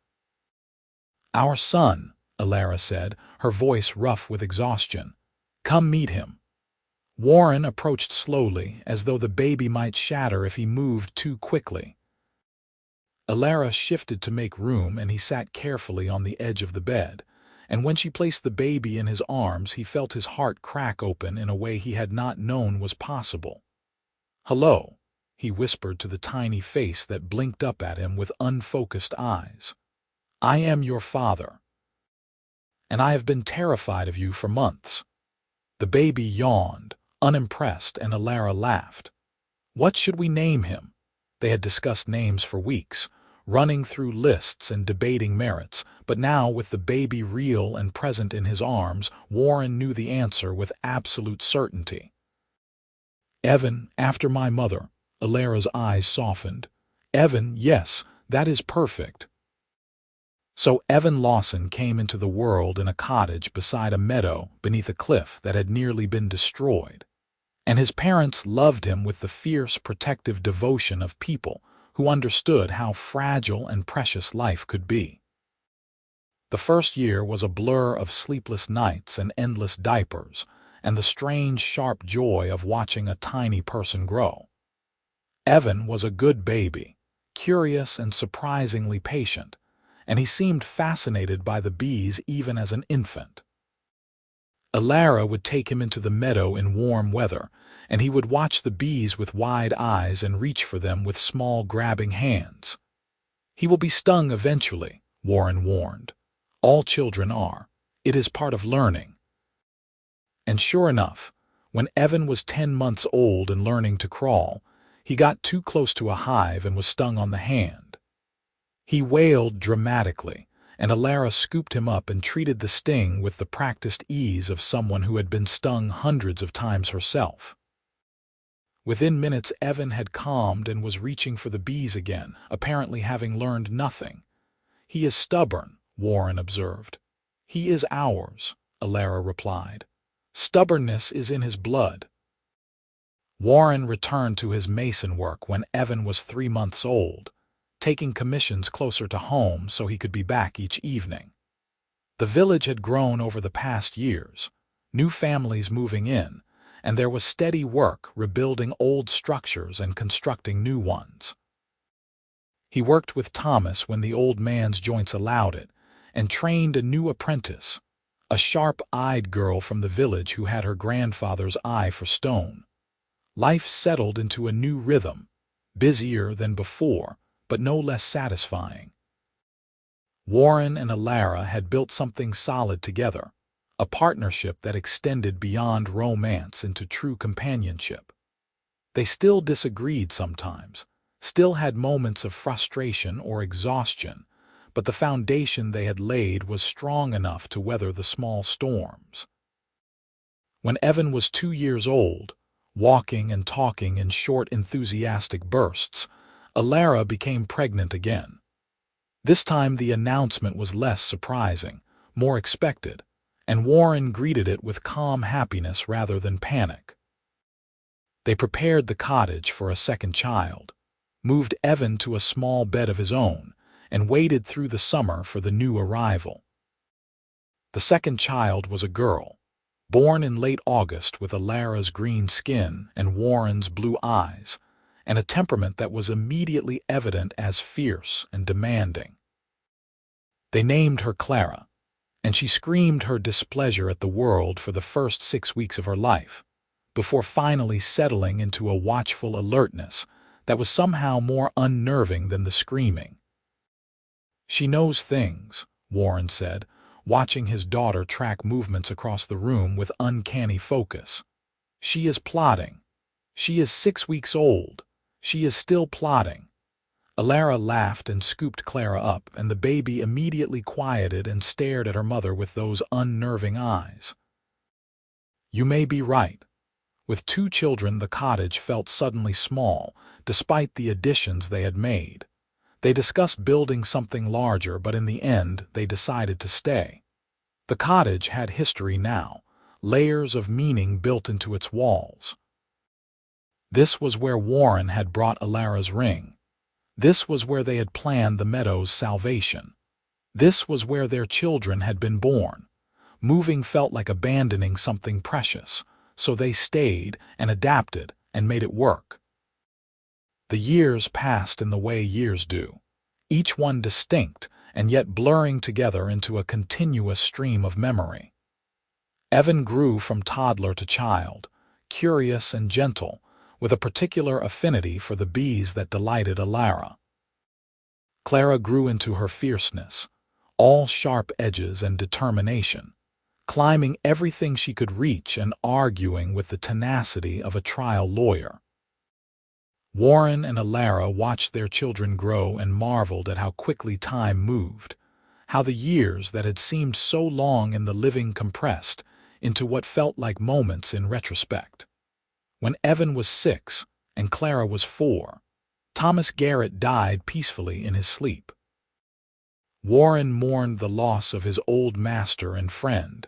"Our son," Elara said, her voice rough with exhaustion. "Come meet him." Warren approached slowly, as though the baby might shatter if he moved too quickly. Elara shifted to make room, and he sat carefully on the edge of the bed, and when she placed the baby in his arms he felt his heart crack open in a way he had not known was possible. "Hello," he whispered to the tiny face that blinked up at him with unfocused eyes. "I am your father. And I have been terrified of you for months." The baby yawned, unimpressed, and Elara laughed. "What should we name him?" They had discussed names for weeks, running through lists and debating merits, but now with the baby real and present in his arms, Warren knew the answer with absolute certainty. Evan, after my mother. Elara's eyes softened. Evan, yes, that is perfect. So Evan Lawson came into the world in a cottage beside a meadow beneath a cliff that had nearly been destroyed. And his parents loved him with the fierce, protective devotion of people who understood how fragile and precious life could be. The first year was a blur of sleepless nights and endless diapers, and the strange, sharp joy of watching a tiny person grow. Evan was a good baby, curious and surprisingly patient, and he seemed fascinated by the bees even as an infant. Elara would take him into the meadow in warm weather, and he would watch the bees with wide eyes and reach for them with small grabbing hands. He will be stung eventually, Warren warned. All children are. It is part of learning. And sure enough, when Evan was 10 months old and learning to crawl, he got too close to a hive and was stung on the hand. He wailed dramatically, and Elara scooped him up and treated the sting with the practiced ease of someone who had been stung hundreds of times herself. Within minutes, Evan had calmed and was reaching for the bees again, apparently having learned nothing. He is stubborn, Warren observed. He is ours, Elara replied. Stubbornness is in his blood. Warren returned to his mason work when Evan was 3 months old, taking commissions closer to home so he could be back each evening. The village had grown over the past years, new families moving in, and there was steady work rebuilding old structures and constructing new ones. He worked with Thomas when the old man's joints allowed it, and trained a new apprentice, a sharp-eyed girl from the village who had her grandfather's eye for stone. Life settled into a new rhythm, busier than before, but no less satisfying. Warren and Elara had built something solid together, a partnership that extended beyond romance into true companionship. They still disagreed sometimes, still had moments of frustration or exhaustion, but the foundation they had laid was strong enough to weather the small storms. When Evan was 2 years old, walking and talking in short, enthusiastic bursts, Elara became pregnant again. This time the announcement was less surprising, more expected, and Warren greeted it with calm happiness rather than panic. They prepared the cottage for a second child, moved Evan to a small bed of his own, and waited through the summer for the new arrival. The second child was a girl, born in late August with Elara's green skin and Warren's blue eyes, and a temperament that was immediately evident as fierce and demanding. They named her Clara, and she screamed her displeasure at the world for the first 6 weeks of her life, before finally settling into a watchful alertness that was somehow more unnerving than the screaming. She knows things, Warren said, watching his daughter track movements across the room with uncanny focus. She is plotting. She is 6 weeks old. She is still plotting. Elara laughed and scooped Clara up, and the baby immediately quieted and stared at her mother with those unnerving eyes. You may be right. With 2 children, the cottage felt suddenly small, despite the additions they had made. They discussed building something larger, but in the end they decided to stay. The cottage had history now, layers of meaning built into its walls. This was where Warren had brought Elara's ring. This was where they had planned the meadow's salvation. This was where their children had been born. Moving felt like abandoning something precious, so they stayed and adapted and made it work. The years passed in the way years do, each one distinct and yet blurring together into a continuous stream of memory. Evan grew from toddler to child, curious and gentle, with a particular affinity for the bees that delighted Elara. Clara grew into her fierceness, all sharp edges and determination, climbing everything she could reach and arguing with the tenacity of a trial lawyer. Warren and Elara watched their children grow and marveled at how quickly time moved, how the years that had seemed so long in the living compressed into what felt like moments in retrospect. When Evan was 6 and Clara was 4, Thomas Garrett died peacefully in his sleep. Warren mourned the loss of his old master and friend,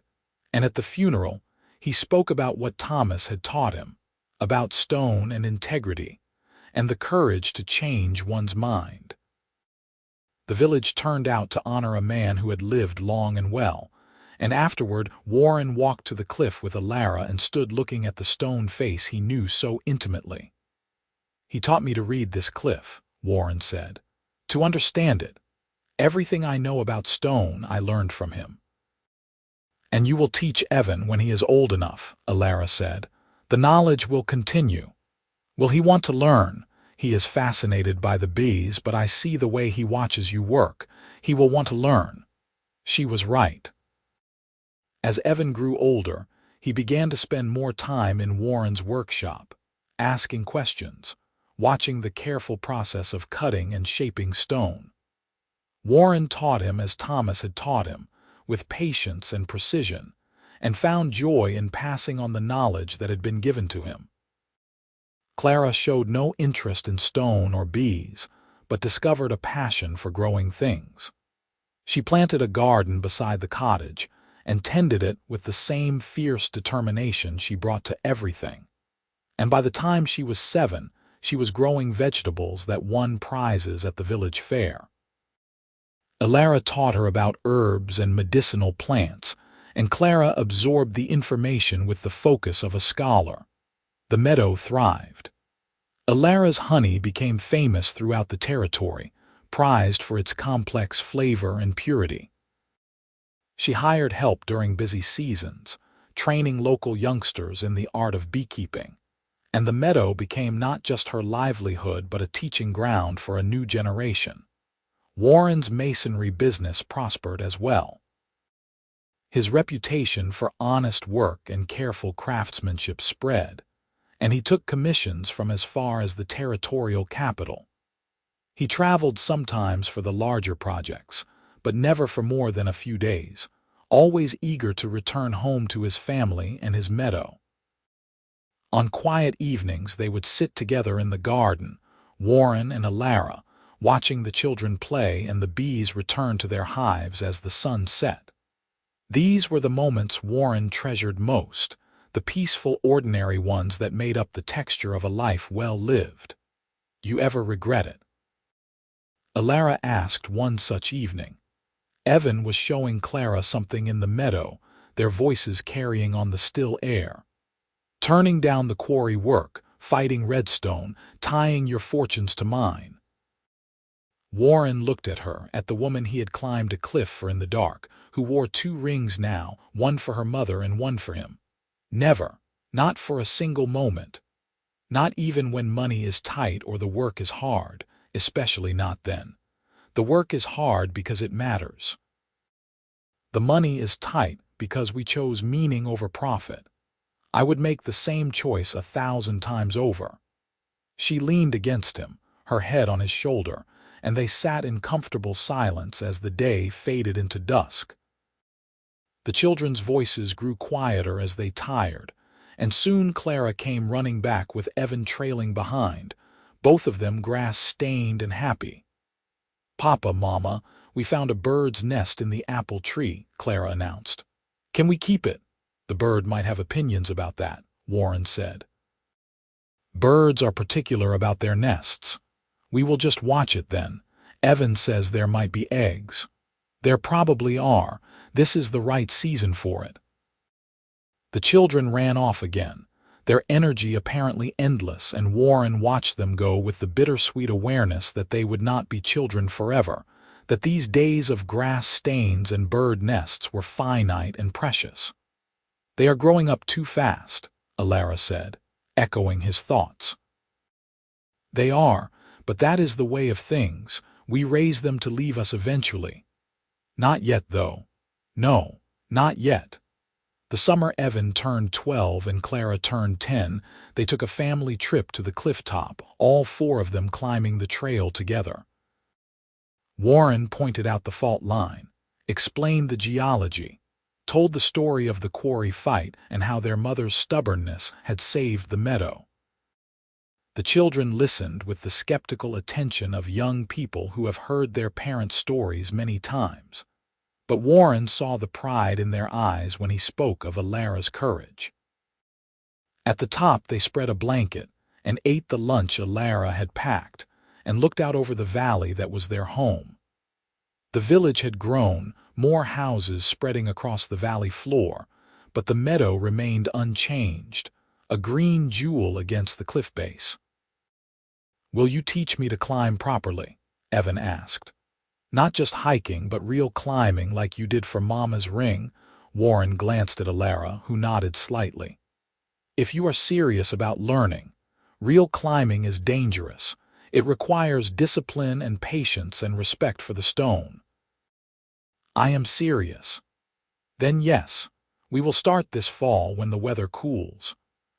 and at the funeral he spoke about what Thomas had taught him, about stone and integrity, and the courage to change one's mind. The village turned out to honor a man who had lived long and well, and afterward Warren walked to the cliff with Elara and stood looking at the stone face he knew so intimately. "He taught me to read this cliff," Warren said, "to understand it. Everything I know about stone I learned from him." "And you will teach Evan when he is old enough," Elara said. "The knowledge will continue. Will he want to learn? He is fascinated by the bees, but I see the way he watches you work. He will want to learn." She was right. As Evan grew older, he began to spend more time in Warren's workshop, asking questions, watching the careful process of cutting and shaping stone. Warren taught him as Thomas had taught him, with patience and precision, and found joy in passing on the knowledge that had been given to him. Clara showed no interest in stone or bees, but discovered a passion for growing things. She planted a garden beside the cottage and tended it with the same fierce determination she brought to everything. And by the time she was 7, she was growing vegetables that won prizes at the village fair. Elara taught her about herbs and medicinal plants, and Clara absorbed the information with the focus of a scholar. The meadow thrived. Elara's honey became famous throughout the territory, prized for its complex flavor and purity. She hired help during busy seasons, training local youngsters in the art of beekeeping, and the meadow became not just her livelihood but a teaching ground for a new generation. Warren's masonry business prospered as well. His reputation for honest work and careful craftsmanship spread, and he took commissions from as far as the territorial capital. He traveled sometimes for the larger projects, but never for more than a few days, always eager to return home to his family and his meadow. On quiet evenings they would sit together in the garden, Warren and Elara, watching the children play and the bees return to their hives as the sun set. These were the moments Warren treasured most, the peaceful, ordinary ones that made up the texture of a life well lived. "You ever regret it?" Elara asked one such evening. Evan was showing Clara something in the meadow, their voices carrying on the still air. "Turning down the quarry work, fighting redstone, tying your fortunes to mine." Warren looked at her, at the woman he had climbed a cliff for in the dark, who wore 2 rings now, one for her mother and one for him. Never, not for a single moment. Not even when money is tight or the work is hard, especially not then. The work is hard because it matters. The money is tight because we chose meaning over profit. I would make the same choice 1,000 times over. She leaned against him, her head on his shoulder, and they sat in comfortable silence as the day faded into dusk. The children's voices grew quieter as they tired, and soon Clara came running back with Evan trailing behind, both of them grass-stained and happy. "Papa, Mama, we found a bird's nest in the apple tree," Clara announced. "Can we keep it?" "The bird might have opinions about that," Warren said. "Birds are particular about their nests. We will just watch it then. Evan says there might be eggs." "There probably are. This is the right season for it." The children ran off again, their energy apparently endless, and Warren watched them go with the bittersweet awareness that they would not be children forever, that these days of grass stains and bird nests were finite and precious. "They are growing up too fast," Elara said, echoing his thoughts. "They are, but that is the way of things. We raise them to leave us eventually." "Not yet, though." "No, not yet." The The summer Evan turned 12 and Clara turned 10, they took a family trip to the cliff top, all four of them climbing the trail together. Warren pointed out the fault line, explained the geology, told the story of the quarry fight and how their mother's stubbornness had saved the meadow. The children listened with the skeptical attention of young people who have heard their parents' stories many times. But Warren saw the pride in their eyes when he spoke of Elara's courage. At the top they spread a blanket and ate the lunch Elara had packed and looked out over the valley that was their home. The village had grown, more houses spreading across the valley floor, but the meadow remained unchanged, a green jewel against the cliff base. "Will you teach me to climb properly?" Evan asked. "Not just hiking, but real climbing like you did for Mama's ring." Warren glanced at Elara, who nodded slightly. "If you are serious about learning, real climbing is dangerous. It requires discipline and patience and respect for the stone." "I am serious." "Then yes, we will start this fall when the weather cools."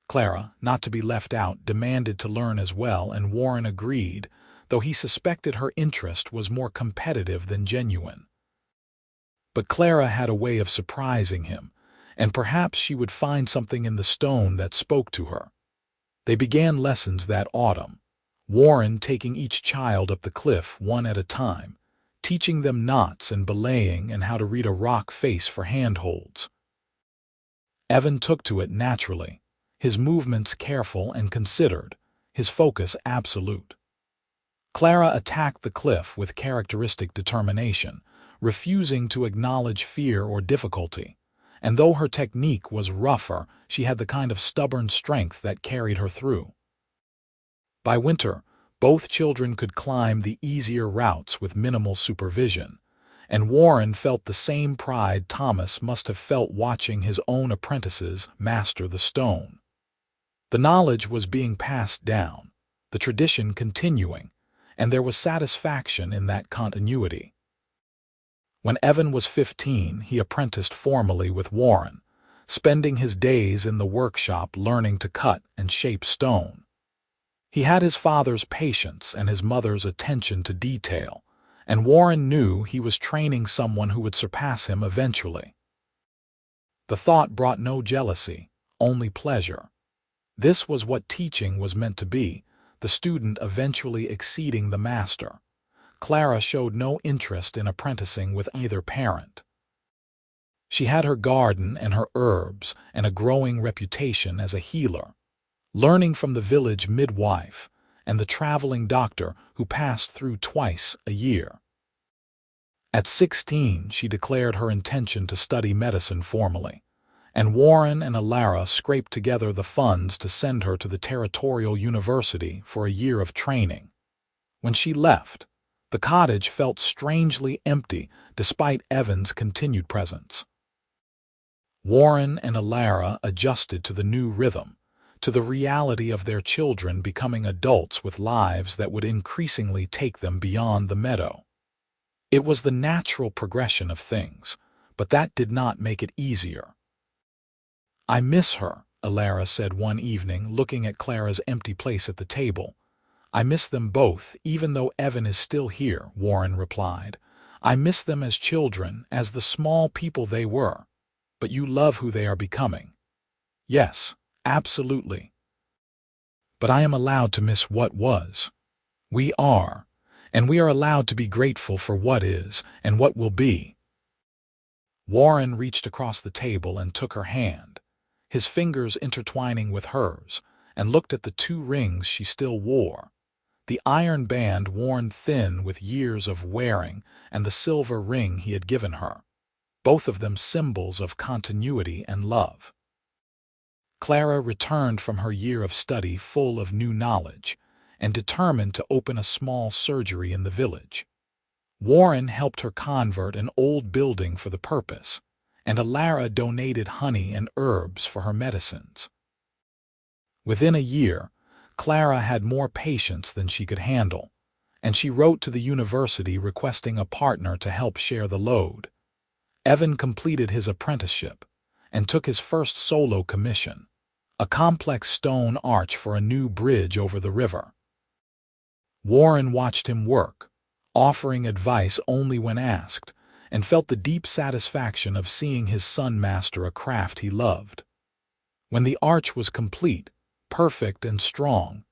Clara, not to be left out, demanded to learn as well, and Warren agreed, though he suspected her interest was more competitive than genuine. But Clara had a way of surprising him, and perhaps she would find something in the stone that spoke to her. They began lessons that autumn, Warren taking each child up the cliff one at a time, teaching them knots and belaying and how to read a rock face for handholds. Evan took to it naturally, his movements careful and considered, his focus absolute. Clara attacked the cliff with characteristic determination, refusing to acknowledge fear or difficulty, and though her technique was rougher, she had the kind of stubborn strength that carried her through. By winter, both children could climb the easier routes with minimal supervision, and Warren felt the same pride Thomas must have felt watching his own apprentices master the stone. The knowledge was being passed down, the tradition continuing, and there was satisfaction in that continuity. When Evan was 15, he apprenticed formally with Warren, spending his days in the workshop learning to cut and shape stone. He had his father's patience and his mother's attention to detail, and Warren knew he was training someone who would surpass him eventually. The thought brought no jealousy, only pleasure. This was what teaching was meant to be, the student eventually exceeding the master. Clara showed no interest in apprenticing with either parent. She had her garden and her herbs and a growing reputation as a healer, learning from the village midwife and the traveling doctor who passed through twice a year. At 16, she declared her intention to study medicine formally, and Warren and Elara scraped together the funds to send her to the territorial university for a year of training. When she left, the cottage felt strangely empty despite Evan's continued presence. Warren and Elara adjusted to the new rhythm, to the reality of their children becoming adults with lives that would increasingly take them beyond the meadow. It was the natural progression of things, but that did not make it easier. "I miss her," Elara said one evening, looking at Clara's empty place at the table. "I miss them both, even though Evan is still here," Warren replied. "I miss them as children, as the small people they were. But you love who they are becoming." "Yes, absolutely. But I am allowed to miss what was. We are, and we are allowed to be grateful for what is and what will be." Warren reached across the table and took her hand, his fingers intertwining with hers, and looked at the 2 rings she still wore, the iron band worn thin with years of wearing and the silver ring he had given her, both of them symbols of continuity and love. Clara returned from her year of study full of new knowledge and determined to open a small surgery in the village. Warren helped her convert an old building for the purpose, and Elara donated honey and herbs for her medicines. Within a year, Clara had more patients than she could handle, and she wrote to the university requesting a partner to help share the load. Evan completed his apprenticeship, and took his first solo commission, a complex stone arch for a new bridge over the river. Warren watched him work, offering advice only when asked, and felt the deep satisfaction of seeing his son master a craft he loved. When the arch was complete, perfect and strong,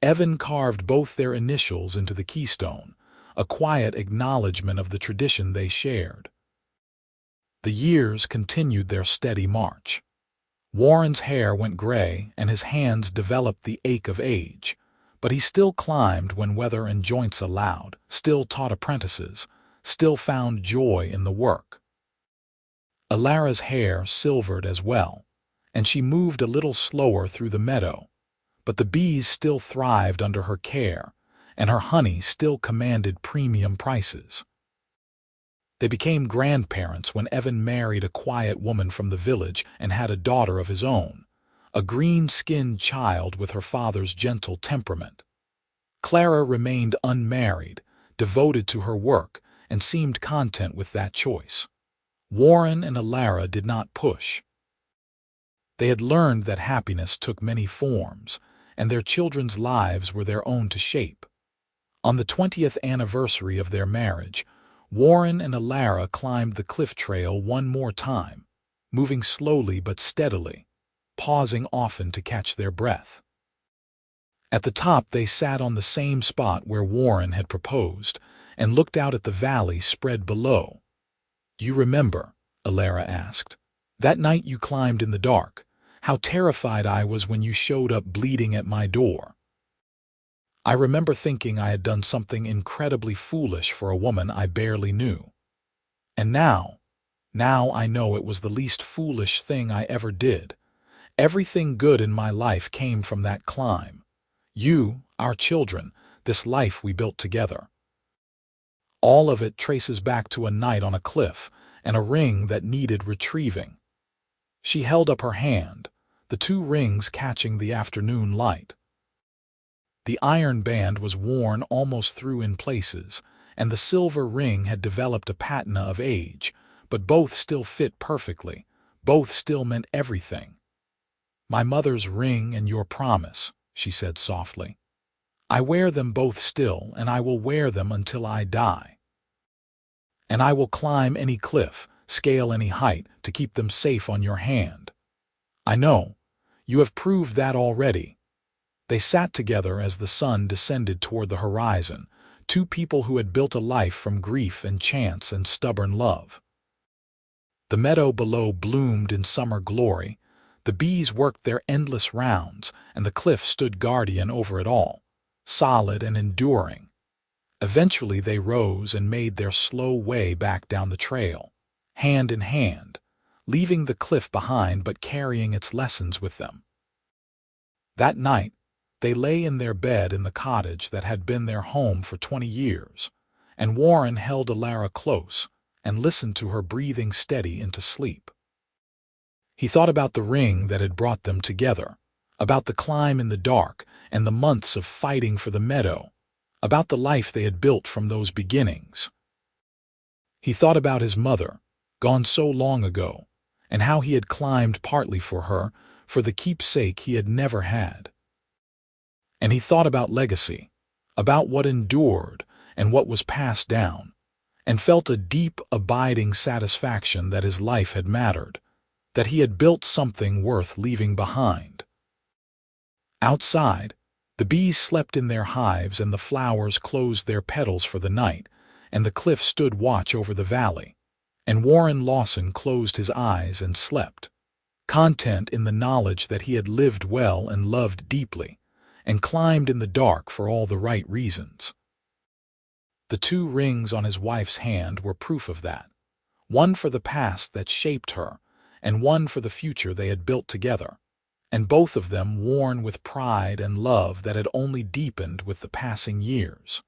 Evan carved both their initials into the keystone, a quiet acknowledgment of the tradition they shared. The years continued their steady march. Warren's hair went gray and his hands developed the ache of age, but he still climbed when weather and joints allowed, still taught apprentices, still found joy in the work. Elara's hair silvered as well, and she moved a little slower through the meadow, but the bees still thrived under her care, and her honey still commanded premium prices. They became grandparents when Evan married a quiet woman from the village and had a daughter of his own, a green-skinned child with her father's gentle temperament. Clara remained unmarried, devoted to her work, and seemed content with that choice. Warren and Elara did not push. They had learned that happiness took many forms, and their children's lives were their own to shape. On the 20th anniversary of their marriage, Warren and Elara climbed the cliff trail one more time, moving slowly but steadily, pausing often to catch their breath. At the top they sat on the same spot where Warren had proposed, and looked out at the valley spread below. "You remember," Elara asked, "that night you climbed in the dark, how terrified I was when you showed up bleeding at my door. I remember thinking I had done something incredibly foolish for a woman I barely knew. And now I know it was the least foolish thing I ever did. Everything good in my life came from that climb. You, our children, this life we built together. All of it traces back to a night on a cliff and a ring that needed retrieving." She held up her hand, the two rings catching the afternoon light. The iron band was worn almost through in places, and the silver ring had developed a patina of age, but both still fit perfectly, both still meant everything. "My mother's ring and your promise," she said softly. "I wear them both still, and I will wear them until I die. And I will climb any cliff, scale any height, to keep them safe on your hand. I know, you have proved that already." They sat together as the sun descended toward the horizon, two people who had built a life from grief and chance and stubborn love. The meadow below bloomed in summer glory, the bees worked their endless rounds, and the cliff stood guardian over it all, solid and enduring. Eventually they rose and made their slow way back down the trail, hand in hand, leaving the cliff behind but carrying its lessons with them. That night, they lay in their bed in the cottage that had been their home for 20 years, and Warren held Elara close and listened to her breathing steady into sleep. He thought about the ring that had brought them together, about the climb in the dark and the months of fighting for the meadow, about the life they had built from those beginnings. He thought about his mother, gone so long ago, and how he had climbed partly for her, for the keepsake he had never had. And he thought about legacy, about what endured and what was passed down, and felt a deep, abiding satisfaction that his life had mattered, that he had built something worth leaving behind. Outside, the bees slept in their hives and the flowers closed their petals for the night, and the cliff stood watch over the valley, and Warren Lawson closed his eyes and slept, content in the knowledge that he had lived well and loved deeply, and climbed in the dark for all the right reasons. The two rings on his wife's hand were proof of that, one for the past that shaped her, and one for the future they had built together, and both of them worn with pride and love that had only deepened with the passing years.